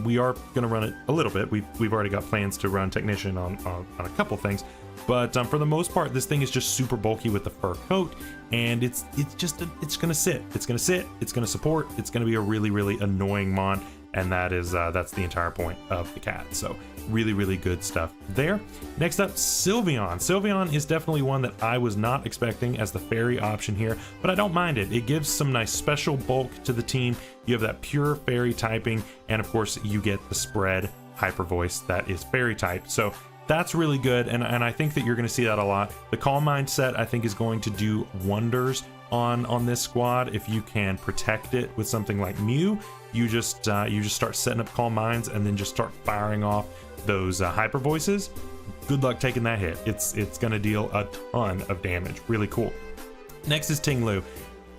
We are going to run it a little bit. We've already got plans to run Technician on a couple things, but for the most part, this thing is just super bulky with the fur coat, and it's going to sit. It's going to sit. It's going to support. It's going to be a really annoying mon, and that's the entire point of the cat. So really good stuff there. Next up, Sylveon. Sylveon is definitely one that I was not expecting as the fairy option here, but I don't mind it. It gives some nice special bulk to the team. You have that pure fairy typing, and of course you get the spread hyper voice that is fairy type. So that's really good, and I think that you're going to see that a lot. The Calm Mind set I think is going to do wonders on this squad. If you can protect it with something like Mew, you just start setting up Calm Minds and then just start firing off those hyper voices. Good luck taking that hit. It's going to deal a ton of damage. Really cool. Next is Tinglu.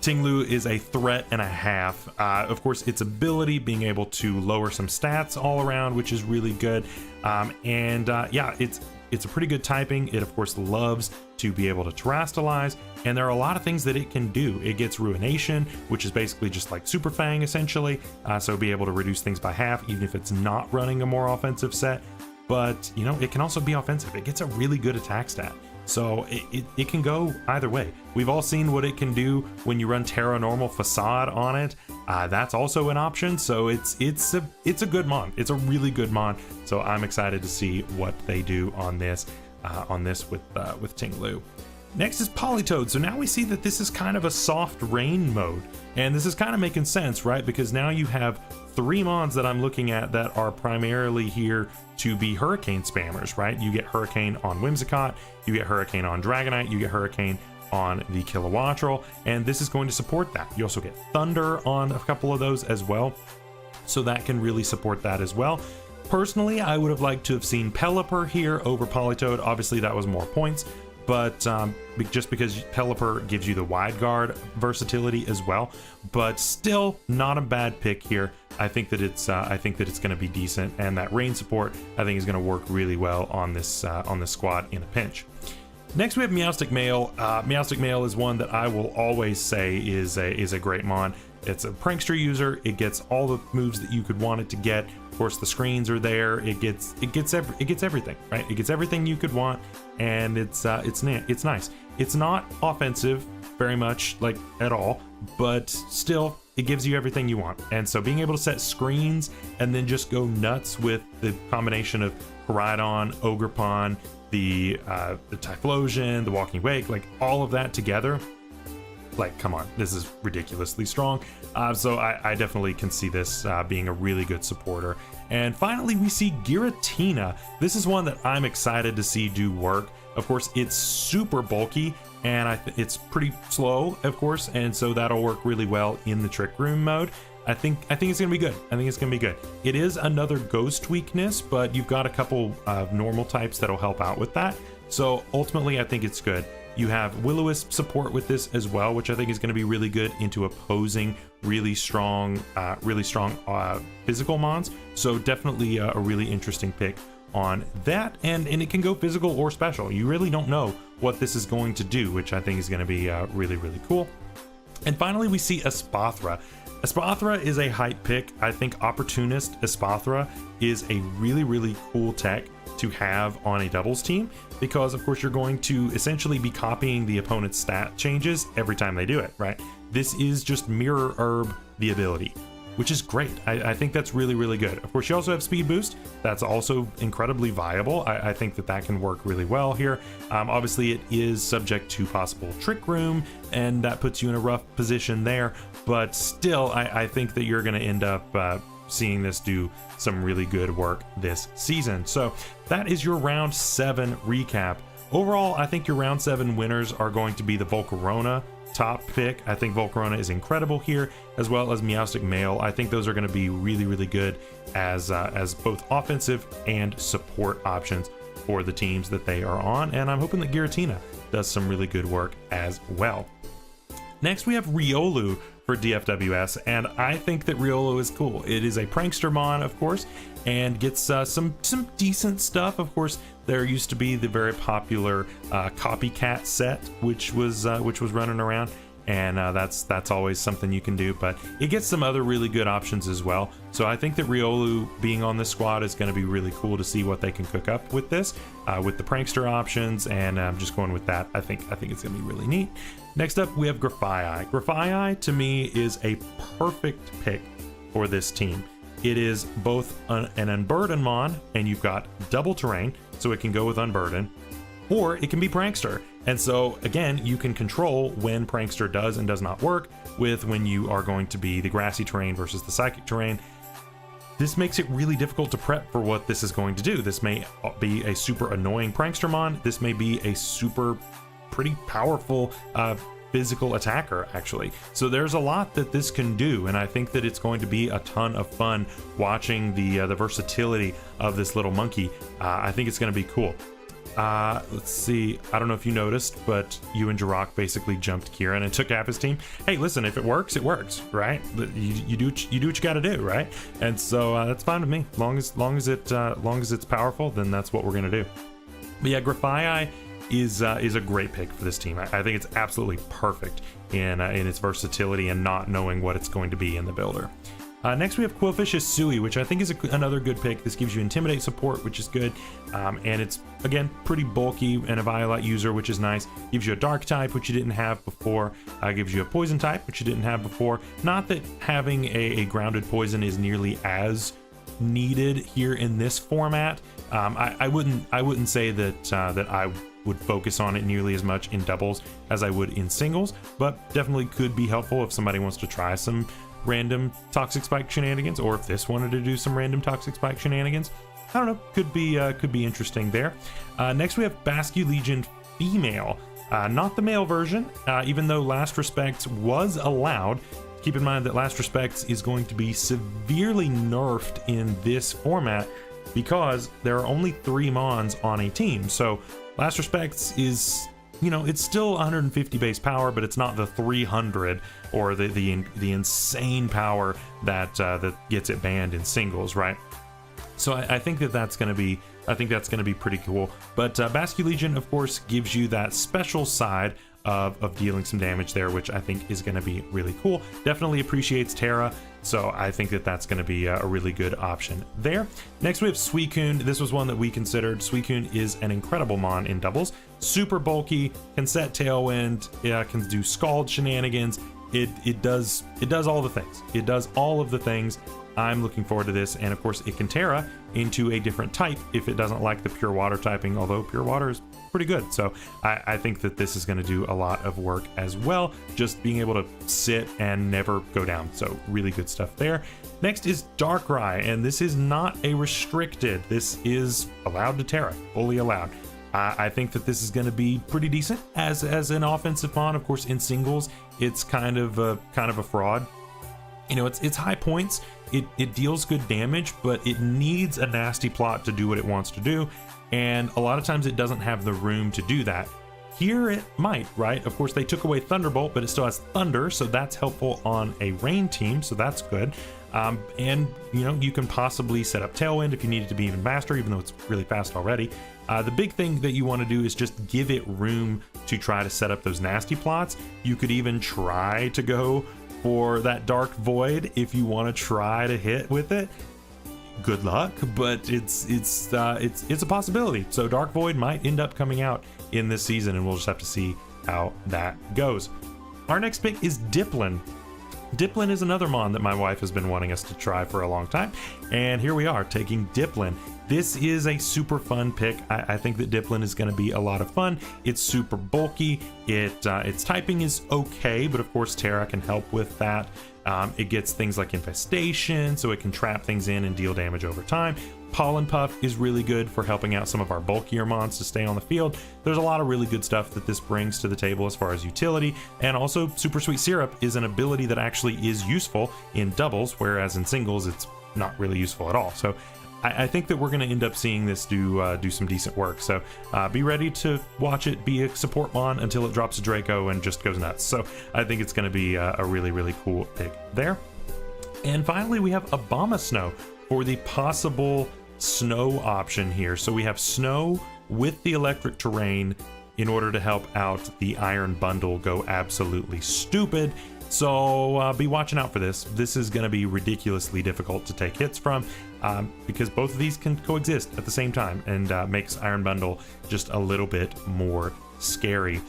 Tinglu is a threat and a half. Of course, its ability being able to lower some stats all around, which is really good. Yeah, it's a pretty good typing. It of course loves to be able to terrestrialize, and there are a lot of things that it can do. It gets Ruination, which is basically just like Super Fang essentially, so be able to reduce things by half even if it's not running a more offensive set. But you know, it can also be offensive. It gets a really good attack stat, so it can go either way. We've all seen what it can do when you run Terra Normal Facade on it. That's also an option, so it's a good mon. It's a really good mon, so I'm excited to see what they do on this with Tinglu. Next is Politoed. So now we see that this is kind of a soft rain mode, and this is kind of making sense, right? Because now you have 3 mons that I'm looking at that are primarily here to be Hurricane spammers, right? You get Hurricane on Whimsicott, you get Hurricane on Dragonite, you get Hurricane on the Kilowattrel, and this is going to support that. You also get Thunder on a couple of those as well, so that can really support that as well. Personally, I would have liked to have seen Pelipper here over Politoed. Obviously, that was more points, but just because Pelipper gives you the wide guard versatility as well, but still not a bad pick here. I think that it's going to be decent, and that rain support I think is going to work really well on this squad in a pinch. Next we have Meowstic Male. Meowstic Male is one that I will always say is a great mon. It's a prankster user. It gets all the moves that you could want it to get. Of course, the screens are there. It gets everything, right? It gets everything you could want, and it's nice. It's not offensive very much, like at all, but still it gives you everything you want. And so being able to set screens and then just go nuts with the combination of Koraidon, Ogerpon, the Typhlosion, the Walking Wake, like all of that together, like, come on, this is ridiculously strong. So I definitely can see this being a really good supporter. And finally, we see Giratina. This is one that I'm excited to see do work. Of course, it's super bulky, and it's pretty slow, of course, and so that'll work really well in the Trick Room mode. I think it's gonna be good. I think it's gonna be good. It is another ghost weakness, but you've got a couple of normal types that'll help out with that. So ultimately, I think it's good. You have Will-O-Wisp support with this as well, which I think is going to be really good into opposing really strong physical mons. So definitely a really interesting pick on that, and it can go physical or special. You really don't know what this is going to do, which I think is going to be really cool. And finally, we see Espathra. Espathra is a hype pick. I think Opportunist Espathra is a really cool tech to have on a doubles team, because of course you're going to essentially be copying the opponent's stat changes every time they do it, right? This is just mirror herb the ability, which is great. I think that's really good. Of course, you also have speed boost. That's also incredibly viable. I think that can work really well here. Obviously, it is subject to possible trick room, and that puts you in a rough position there. But still, I think that you're going to end up seeing this do some really good work this season. So that is your round 7 recap. Overall, I think your round 7 winners are going to be the Volcarona top pick. I think Volcarona is incredible here, as well as Meowstic Male. I think those are going to be really good as both offensive and support options for the teams that they are on, and I'm hoping that Giratina does some really good work as well. Next, we have Riolu for DFWS, and I think that Riolu is cool. It is a prankster mon, of course, and gets some decent stuff. Of course, there used to be the very popular copycat set, which was running around, and that's always something you can do. But it gets some other really good options as well. So I think that Riolu being on this squad is going to be really cool to see what they can cook up with this, with the prankster options, and just going with that. I think it's going to be really neat. Next up, we have Grafaiai. Grafaiai, to me, is a perfect pick for this team. It is both an Unburden mon, and you've got double terrain, so it can go with Unburden, or it can be Prankster. And so, again, you can control when Prankster does and does not work with when you are going to be the grassy terrain versus the psychic terrain. This makes it really difficult to prep for what this is going to do. This may be a super annoying Prankster mon. This may be a pretty powerful physical attacker, actually. So there's a lot that this can do, and I think that it's going to be a ton of fun watching the versatility of this little monkey. I think it's going to be cool. Let's see. I don't know if you noticed, but you and Jirok basically jumped Kieran and took half his team. Hey, listen, if it works, right? You do what you got to do, right? And so that's fine with me. Long as it's powerful, then that's what we're gonna do. But yeah, Grafaiai is a great pick for this team. I think it's absolutely perfect in its versatility and not knowing what it's going to be in the builder. Next, we have Quillfish Sui, which I think is another good pick. This gives you Intimidate support, which is good, and it's, again, pretty bulky and a Violet user, which is nice. Gives you a Dark type, which you didn't have before. Gives you a Poison type, which you didn't have before. Not that having a grounded poison is nearly as needed here in this format. I wouldn't say that I would focus on it nearly as much in doubles as I would in singles, but definitely could be helpful if somebody wants to try some random Toxic Spike shenanigans, or if this wanted to do some random Toxic Spike shenanigans. I don't know, could be interesting there. Next we have Basculegion Female, not the male version, even though Last Respects was allowed. Keep in mind that Last Respects is going to be severely nerfed in this format because there are only 3 mons on a team. So Last Respects is, it's still 150 base power, but it's not the 300 or the insane power that gets it banned in singles, right? So I think that's going to be pretty cool. But Basculegion, of course, gives you that special side of dealing some damage there, which I think is going to be really cool. Definitely appreciates Terra, so I think that's going to be a really good option there. Next we have Suicune. This was one that we considered. Suicune is an incredible mon in doubles. Super bulky, can set Tailwind, can do Scald shenanigans. It does all the things. It does all of the things. I'm looking forward to this, and of course it can Terra into a different type if it doesn't like the pure water typing, although pure water is pretty good. So I think that this is going to do a lot of work as well, just being able to sit and never go down. So really good stuff there. Next is Darkrai, and this is not a restricted. This is allowed to Terra, fully allowed. I think that this is going to be pretty decent as an offensive mon. Of course, in singles, it's kind of a fraud. You know, it's high points, it deals good damage, but it needs a nasty plot to do what it wants to do, and a lot of times it doesn't have the room to do that. Here it might, right? Of course, they took away Thunderbolt, but it still has Thunder, so that's helpful on a rain team, so that's good. And, you know, you can possibly set up Tailwind if you need it to be even faster, even though it's really fast already. The big thing that you want to do is just give it room to try to set up those nasty plots. You could even try to go for that Dark Void if you want to try to hit with it. Good luck, but it's a possibility. So Dark Void might end up coming out in this season, and we'll just have to see how that goes. Our next pick is Diplin. Diplin is another mon that my wife has been wanting us to try for a long time, and here we are taking Diplin. This is a super fun pick. I think that Diplin is going to be a lot of fun. It's super bulky. Its typing is okay, but of course Terra can help with that. It gets things like Infestation, so it can trap things in and deal damage over time. Pollen Puff is really good for helping out some of our bulkier mons to stay on the field. There's a lot of really good stuff that this brings to the table as far as utility, and also Super Sweet Syrup is an ability that actually is useful in doubles, whereas in singles it's not really useful at all. So I think that we're going to end up seeing this do some decent work. So be ready to watch it be a support mon until it drops a Draco and just goes nuts. So I think it's going to be a really, really cool pick there. And finally, we have Abomasnow for the possible snow option here. So we have snow with the electric terrain in order to help out the Iron Bundle go absolutely stupid. So be watching out for this. This is going to be ridiculously difficult to take hits from because both of these can coexist at the same time, and makes Iron Bundle just a little bit more scary.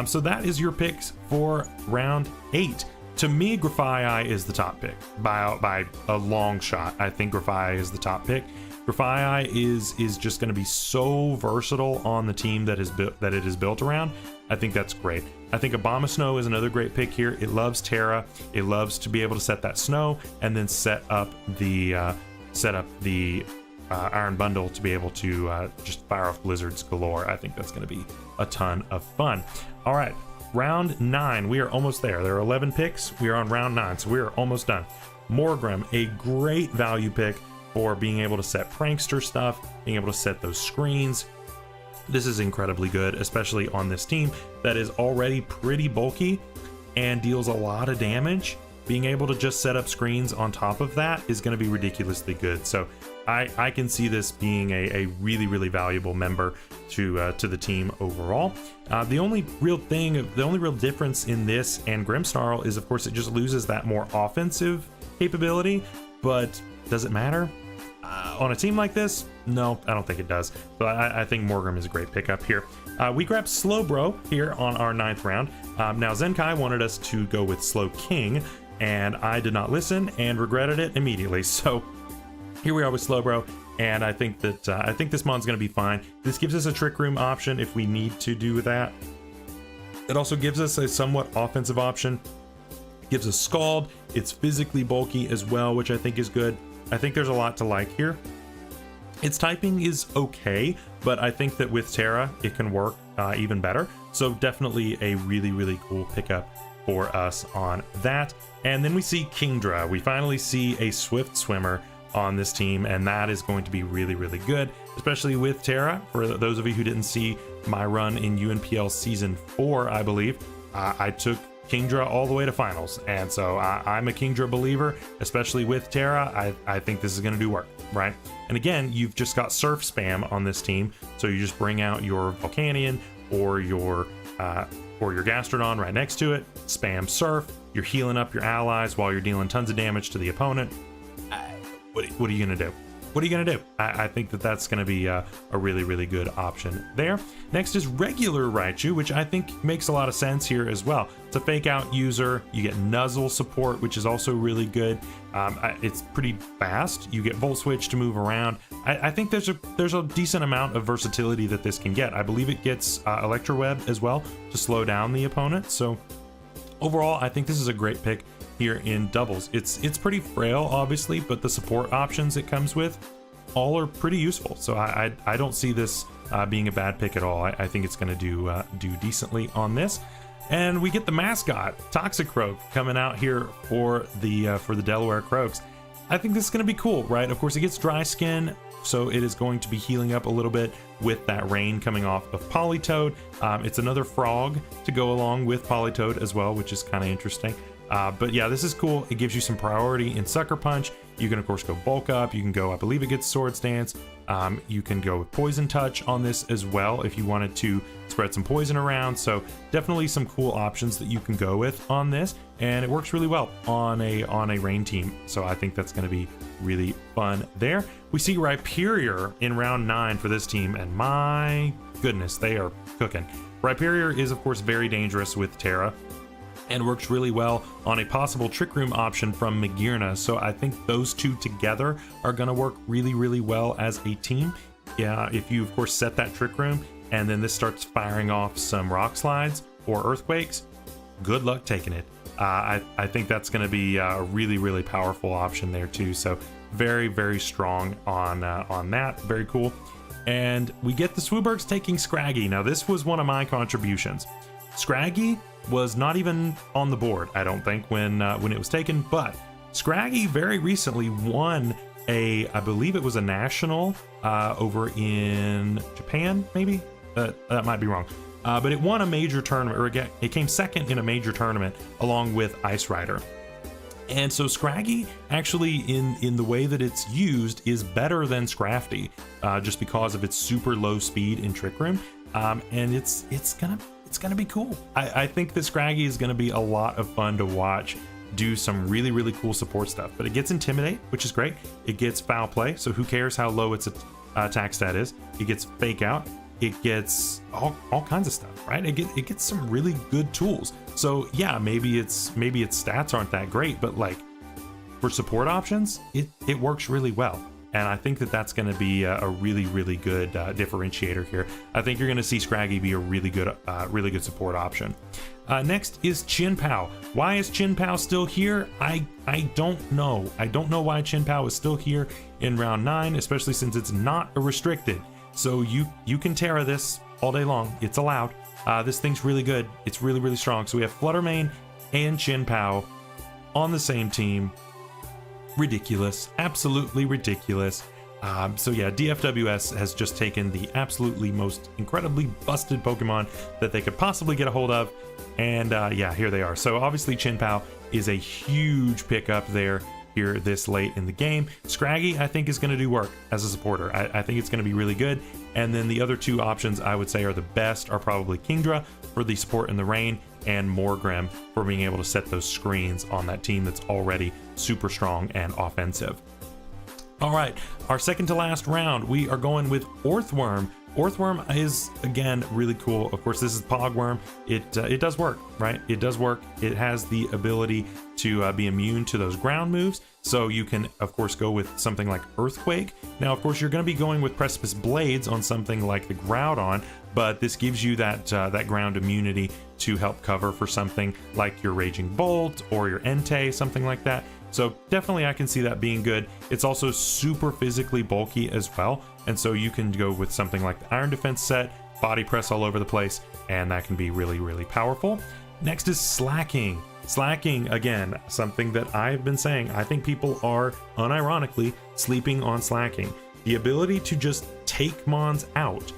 So that is your picks for round 8. To me, Grafaiai is the top pick by a long shot. I think Grafaiai is the top pick. Grafaiai is just going to be so versatile on the team that it is built around. I think that's great. I think Abomasnow is another great pick here. It loves Terra. It loves to be able to set that snow and then set up the Iron Bundle to be able to just fire off blizzards galore. I think that's going to be a ton of fun. All right, round 9. We are almost there. There are 11 picks. We are on round 9, so we are almost done. Morgrim, a great value pick for being able to set prankster stuff, being able to set those screens. This is incredibly good, especially on this team that is already pretty bulky and deals a lot of damage. Being able to just set up screens on top of that is going to be ridiculously good. So I can see this being a really, really valuable member to the team overall. The only real difference in this and Grimmsnarl is, of course, it just loses that more offensive capability, but does it matter? On a team like this, no, I don't think it does. But I think Morgrim is a great pickup here. We grabbed Slowbro here on our 9th round. Now Zenkai wanted us to go with Slow King, and I did not listen and regretted it immediately. So here we are with Slowbro, and I think this mon's going to be fine. This gives us a Trick Room option if we need to do that. It also gives us a somewhat offensive option. It gives us Scald. It's physically bulky as well, which I think is good. I think there's a lot to like here. Its typing is okay, but I think that with Terra, it can work even better. So definitely a really, really cool pickup for us on that. And then we see Kingdra. We finally see a Swift Swimmer on this team, and that is going to be really, really good, especially with Terra. For those of you who didn't see my run in UNPL Season 4, I believe, I took Kingdra all the way to finals, and so I'm a Kingdra believer, especially with Terra. I think this is going to do work, right? And again, you've just got Surf spam on this team, so you just bring out your Volcanion or your Gastrodon right next to it, spam Surf, you're healing up your allies while you're dealing tons of damage to the opponent. What are you going to do? What are you going to do? I think that that's going to be a really, really good option there. Next is regular Raichu, which I think makes a lot of sense here as well. It's a fake out user. You get Nuzzle support, which is also really good. It's pretty fast. You get Volt Switch to move around. I think there's a decent amount of versatility that this can get. I believe it gets Electroweb as well to slow down the opponent. So overall, I think this is a great pick here in doubles. It's pretty frail, obviously, but the support options it comes with all are pretty useful. So I don't see this being a bad pick at all. I think it's going to do decently on this. And we get the mascot, Toxic Croak, coming out here for the Delaware Croaks. I think this is going to be cool, right? Of course, it gets dry skin, so it is going to be healing up a little bit with that rain coming off of Politoed. It's another frog to go along with Politoed as well, which is kind of interesting. But yeah, this is cool. It gives you some priority in Sucker Punch. You can, of course, go Bulk Up. You can go, I believe it gets Swords Dance. You can go with Poison Touch on this as well if you wanted to spread some poison around. So definitely some cool options that you can go with on this. And it works really well on a rain team. So I think that's going to be really fun there. We see Rhyperior in round 9 for this team. And my goodness, they are cooking. Rhyperior is, of course, very dangerous with Terra, and works really well on a possible Trick Room option from Magearna. So I think those two together are gonna work really, really well as a team. Yeah, if you, of course, set that Trick Room and then this starts firing off some Rock Slides or Earthquakes, good luck taking it. I think that's gonna be a really, really powerful option there too. So very, very strong on that, very cool. And we get the Swoobergs taking Scraggy. Now this was one of my contributions. Scraggy was not even on the board, I don't think, when it was taken, but Scraggy very recently won I believe it was a national over in Japan, maybe? That might be wrong. But it won a major tournament, or it came second in a major tournament along with Ice Rider. And so Scraggy, actually, in the way that it's used, is better than Scrafty, just because of its super low speed in Trick Room. And it's gonna be cool. I think that Scraggy is gonna be a lot of fun to watch do some really, really cool support stuff. But it gets Intimidate, which is great. It gets Foul Play, so who cares how low its attack stat is. It gets Fake Out. It gets all kinds of stuff, right? It gets some really good tools. So yeah, maybe its stats aren't that great, but like for support options, it works really well. And I think that that's going to be a really, really good differentiator here. I think you're going to see Scraggy be a really good support option. Next is Chin Pao. Why is Chin Pao still here? I don't know. I don't know why Chin Pao is still here in round 9, especially since it's not a restricted. So you can Terra this all day long. It's allowed. This thing's really good. It's really, really strong. So we have Fluttermane and Chin Pao on the same team. Ridiculous, absolutely ridiculous. So yeah, DFWS has just taken the absolutely most incredibly busted Pokemon that they could possibly get a hold of, and yeah, here they are. So obviously Chin Pao is a huge pickup there here this late in the game. Scraggy, I think, is going to do work as a supporter. I think it's going to be really good. And then the other two options I would say are the best are probably Kingdra for the support in the rain, and Morgrem for being able to set those screens on that team that's already super strong and offensive. All right, our second to last round, we are going with Orthworm. Orthworm is, again, really cool. Of course, this is Pogworm. It does work, right? It does work. It has the ability to be immune to those ground moves. So you can, of course, go with something like Earthquake. Now, of course, you're going to be going with Precipice Blades on something like the Groudon, but this gives you that ground immunity to help cover for something like your Raging Bolt or your Entei, something like that. So definitely I can see that being good. It's also super physically bulky as well, and so you can go with something like the Iron Defense set, body press all over the place, and that can be really, really powerful. Next is Slacking. Slacking, again, something that I've been saying. I think people are unironically sleeping on Slacking. The ability to just take Mons out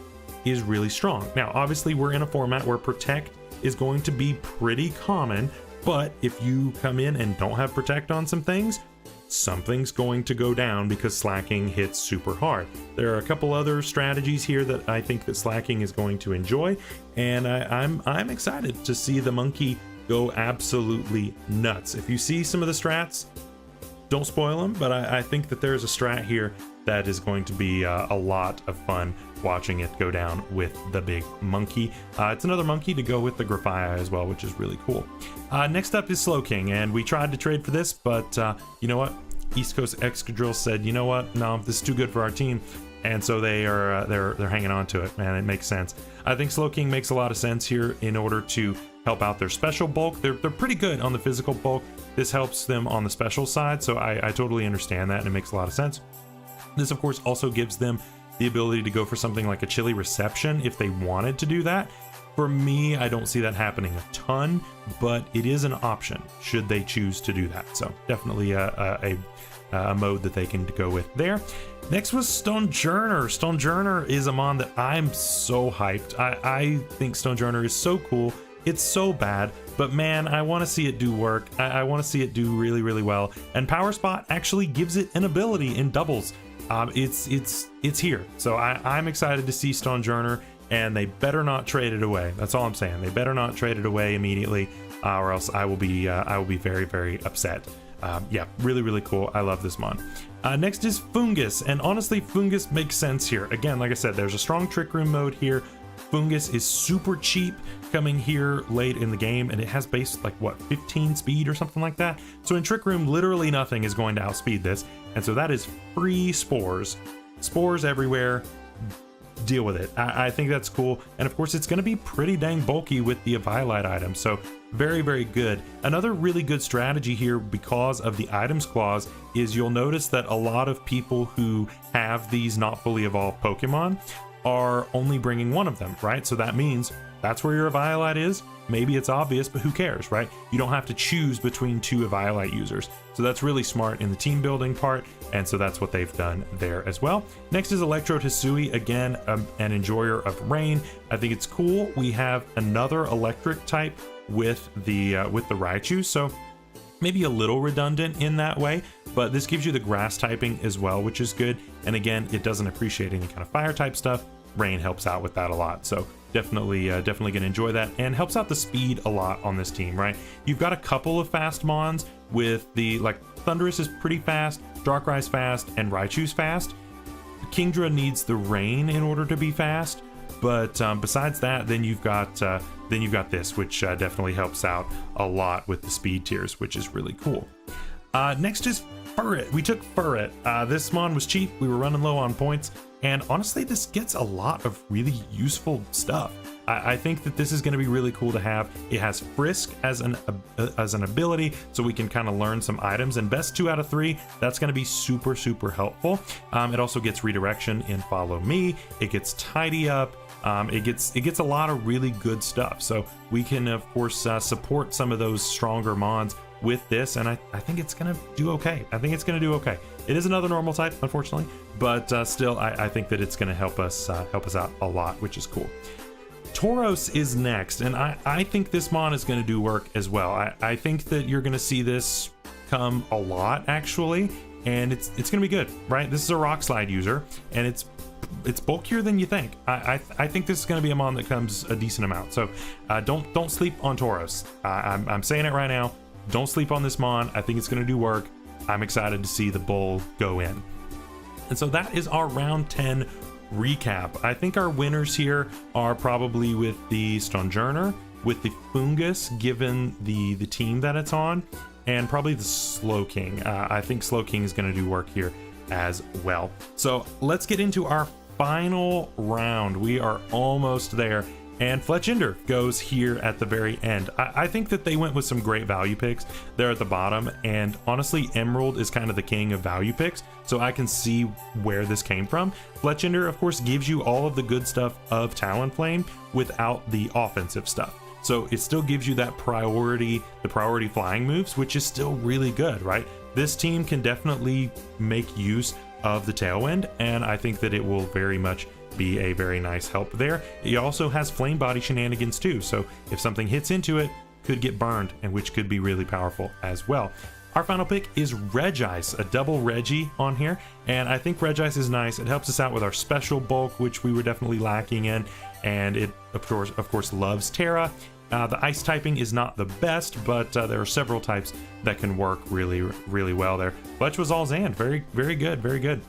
is really strong. Now, obviously we're in a format where Protect is going to be pretty common, but if you come in and don't have Protect on some things, something's going to go down because Slacking hits super hard. There are a couple other strategies here that I think that Slacking is going to enjoy, and I'm excited to see the monkey go absolutely nuts. If you see some of the strats, don't spoil them, but I think that there's a strat here that is going to be a lot of fun watching it go down with the big monkey. It's another monkey to go with the Grafaiai as well, which is really cool. Next up is Slowking, and we tried to trade for this, but you know what? East Coast Excadrill said, you know what? No, this is too good for our team, and so they're hanging on to it, man. It makes sense. I think Slowking makes a lot of sense here in order to help out their special bulk. They're pretty good on the physical bulk. This helps them on the special side, so I totally understand that, and it makes a lot of sense. This, of course, also gives them the ability to go for something like a Chilly Reception if they wanted to do that. For me, I don't see that happening a ton, but it is an option should they choose to do that. So definitely a mode that they can go with there. Next was Stonejourner. Stonejourner is a mod that I'm so hyped. I think Stonejourner is so cool. It's so bad, but man, I want to see it do work. I want to see it do really, really well. And Power Spot actually gives it an ability in doubles. It's here. So I'm excited to see Stonejourner, and they better not trade it away. That's all I'm saying. They better not trade it away immediately, or else I will be very, very upset. Yeah, really, really cool. I love this mod. Next is Fungus, and honestly, Fungus makes sense here. Again, like I said, there's a strong Trick Room mode here. Fungus is super cheap coming here late in the game, and it has base like what, 15 speed or something like that. So in Trick Room, literally nothing is going to outspeed this, and so that is free spores everywhere. Deal with it. I think that's cool, and of course it's going to be pretty dang bulky with the Eviolite item, so very, very good. Another really good strategy here because of the items clause is you'll notice that a lot of people who have these not fully evolved Pokemon are only bringing one of them, right? So that means that's where your Eviolite is. Maybe it's obvious, but who cares, right? You don't have to choose between two Eviolite users. So that's really smart in the team building part, and so that's what they've done there as well. Next is Electrode Hisui, again, an enjoyer of rain. I think it's cool. We have another electric type with the Raichu, so maybe a little redundant in that way, but this gives you the grass typing as well, which is good. And again, it doesn't appreciate any kind of fire type stuff. Rain helps out with that a lot, so definitely gonna enjoy that, and helps out the speed a lot on this team, right? You've got a couple of fast mons with the, like, Thundurus is pretty fast, Darkrai's fast, and Raichu's fast. Kingdra needs the rain in order to be fast, but besides that, then you've got this, which definitely helps out a lot with the speed tiers, which is really cool. Next is Furret. We took Furret. This mon was cheap. We were running low on points, and honestly, this gets a lot of really useful stuff. I think that this is going to be really cool to have. It has Frisk as an ability, so we can kind of learn some items, and best 2 out of 3, that's going to be super, super helpful. It also gets redirection in Follow Me. It gets Tidy Up. It gets a lot of really good stuff, so we can of course support some of those stronger mons with this, and I think it's gonna do okay. I think it's gonna do okay. It is another normal type, unfortunately, but still, I think that it's gonna help us out a lot, which is cool. Tauros is next, and I think this mon is gonna do work as well. I think that you're gonna see this come a lot, actually, and it's gonna be good, right? This is a Rock Slide user, and it's bulkier than you think. I think this is going to be a mon that comes a decent amount. So don't sleep on Tauros. I'm saying it right now. Don't sleep on this mon. I think it's going to do work. I'm excited to see the bull go in. And so that is our round 10 recap. I think our winners here are probably with the Stonejourner, with the Fungus, given the team that it's on, and probably the Slowking. I think Slowking is going to do work here as well. So let's get into our final round. We are almost there, and Fletchinder goes here at the very end. I think that they went with some great value picks there at the bottom, and honestly, Emerald is kind of the king of value picks, so I can see where this came from. Fletchinder, of course, gives you all of the good stuff of Talonflame without the offensive stuff. So it still gives you that priority, the priority flying moves, which is still really good, right? This team can definitely make use of the Tailwind, and I think that it will very much be a very nice help there. It also has Flame Body shenanigans too, so if something hits into it, could get burned, and which could be really powerful as well. Our final pick is Regice, a double Regi on here, and I think Regice is nice. It helps us out with our special bulk, which we were definitely lacking in, and it of course loves Terra. The ice typing is not the best, but there are several types that can work really, really well there. Fletch was all Zand, very, very good, very good.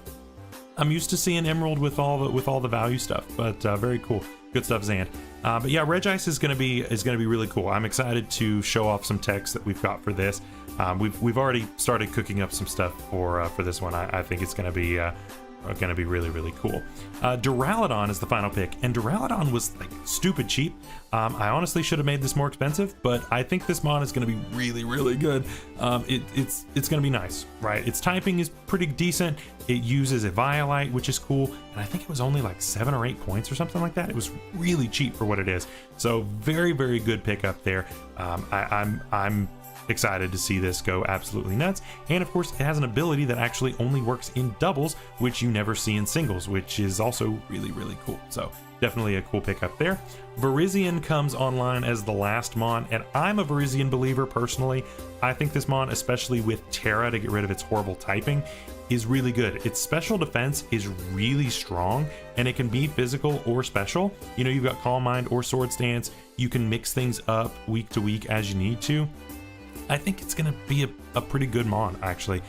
I'm used to seeing Emerald with all the value stuff, but very cool, good stuff, Zand. But yeah, Regice is gonna be really cool. I'm excited to show off some techs that we've got for this. We've already started cooking up some stuff for this one. I think it's gonna be going to be really, really cool. Duraludon is the final pick, and Duraludon was like stupid cheap. I honestly should have made this more expensive, but I think this mon is going to be really, really good. It's going to be nice, right? Its typing is pretty decent. It uses a Violite, which is cool, and I think it was only like 7 or 8 points or something like that. It was really cheap for what it is. So very, very good pickup there. I'm excited to see this go absolutely nuts. And of course, it has an ability that actually only works in doubles, which you never see in singles, which is also really, really cool. So definitely a cool pickup there. Virizion comes online as the last mon, and I'm a Virizion believer personally. I think this mon, especially with Terra to get rid of its horrible typing, is really good. Its special defense is really strong, and it can be physical or special. You know, you've got Calm Mind or Sword Stance. You can mix things up week to week as you need to. I think it's going to be a pretty good mon, actually.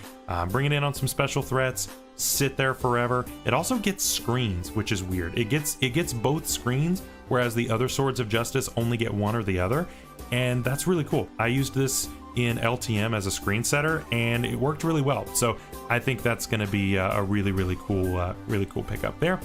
Bring it in on some special threats, sit there forever. It also gets screens, which is weird. It gets both screens, whereas the other Swords of Justice only get one or the other, and that's really cool. I used this in LTM as a screen setter, and it worked really well. So I think that's going to be a really, really cool pickup there.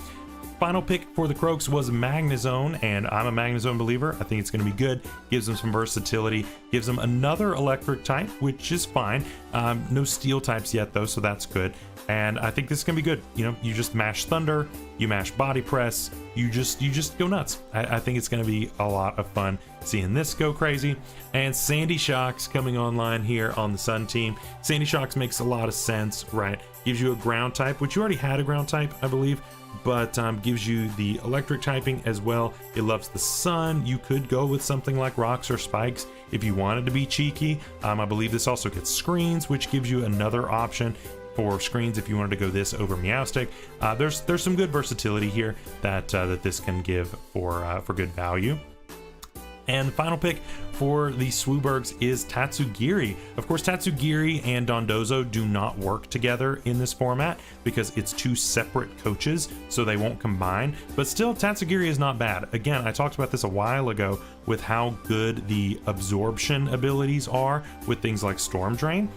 Final pick for the Croaks was Magnezone, and I'm a Magnezone believer. I think it's going to be good. Gives them some versatility. Gives them another electric type, which is fine. No steel types yet, though, so that's good. And I think this is going to be good. You know, you just mash Thunder, you mash Body Press, you just go nuts. I think it's going to be a lot of fun seeing this go crazy. And Sandy Shocks coming online here on the Sun team. Sandy Shocks makes a lot of sense, right? Gives you a ground type, which you already had a ground type, I believe, but gives you the electric typing as well. It loves the sun. You could go with something like rocks or spikes if you wanted to be cheeky. I believe this also gets screens, which gives you another option for screens if you wanted to go this over Meowstic. There's some good versatility here that this can give for good value. And the final pick for the Swoobergs is Tatsugiri. Of course, Tatsugiri and Dondozo do not work together in this format because it's two separate coaches, so they won't combine. But still, Tatsugiri is not bad. Again, I talked about this a while ago with how good the absorption abilities are with things like Storm Drain.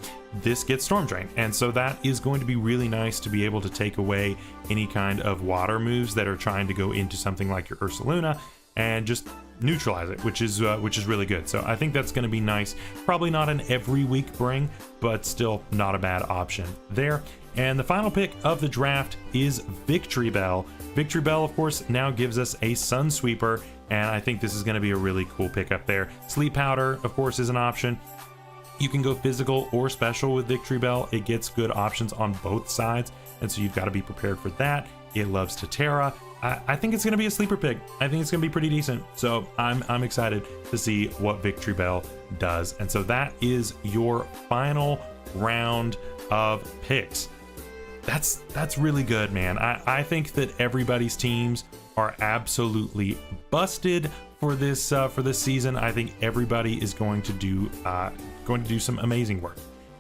This gets Storm Drain, and so that is going to be really nice to be able to take away any kind of water moves that are trying to go into something like your Ursaluna and just neutralize it, which is really good. So I think that's going to be nice. Probably not an every week bring, but still not a bad option there. And the final pick of the draft is Victory Bell. Victory Bell, of course, now gives us a Sun Sweeper, and I think this is going to be a really cool pickup there. Sleep Powder, of course, is an option. You can go physical or special with Victory Bell. It gets good options on both sides, and so you've got to be prepared for that. It loves Totera. I think it's going to be a sleeper pick. I think it's going to be pretty decent. So I'm excited to see what Victory Bell does. And so that is your final round of picks. That's really good, man. I think that everybody's teams are absolutely busted for this season. I think everybody is going to do some amazing work,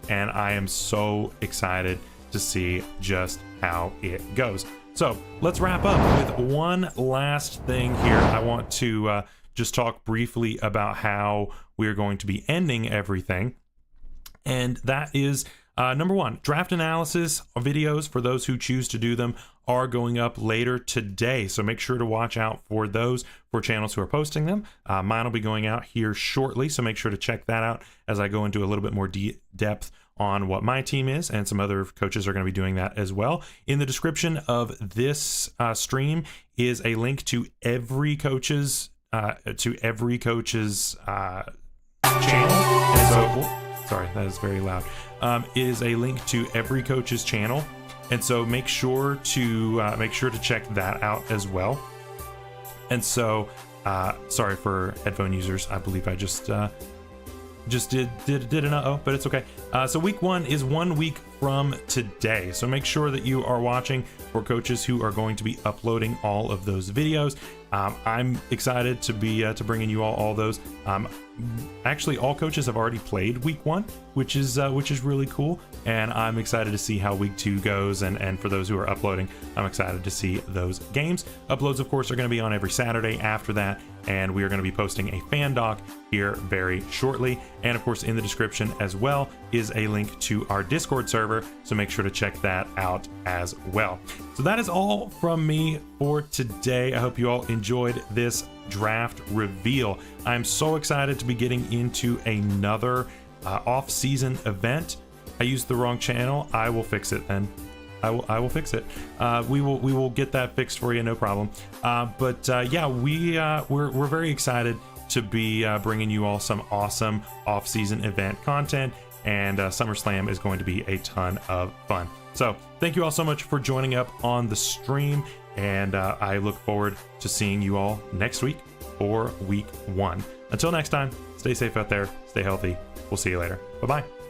and I am so excited to see just how it goes. So let's wrap up with one last thing here. I want to just talk briefly about how we're going to be ending everything. And that is number one, draft analysis videos for those who choose to do them are going up later today. So make sure to watch out for those for channels who are posting them. Mine will be going out here shortly. So make sure to check that out as I go into a little bit more depth on what my team is, and some other coaches are going to be doing that as well. In the description of this stream is a link to every coach's channel. And so, sorry, that is very loud. Is a link to every coach's channel, and so make sure to check that out as well. And so, sorry for headphone users. I believe I just did an uh-oh, but it's okay. So week 1 is 1 week from today. So make sure that you are watching for coaches who are going to be uploading all of those videos. I'm excited to be bringing you all those. Actually, all coaches have already played week 1, which is really cool, and I'm excited to see how week 2 goes. And for those who are uploading, I'm excited to see those games. Uploads, of course, are going to be on every Saturday after that, and we are going to be posting a fan doc here very shortly. And of course, in the description as well is is a link to our Discord server, so make sure to check that out as well. So that is all from me for today. I hope you all enjoyed this draft reveal. I'm so excited to be getting into another off-season event. I used the wrong channel. I will fix it then. I will fix it. We will get that fixed for you, no problem. Yeah, we're very excited to be bringing you all some awesome off-season event content, and SummerSlam is going to be a ton of fun. So thank you all so much for joining up on the stream, and I look forward to seeing you all next week for week 1. Until next time, stay safe out there, stay healthy. We'll see you later. Bye-bye.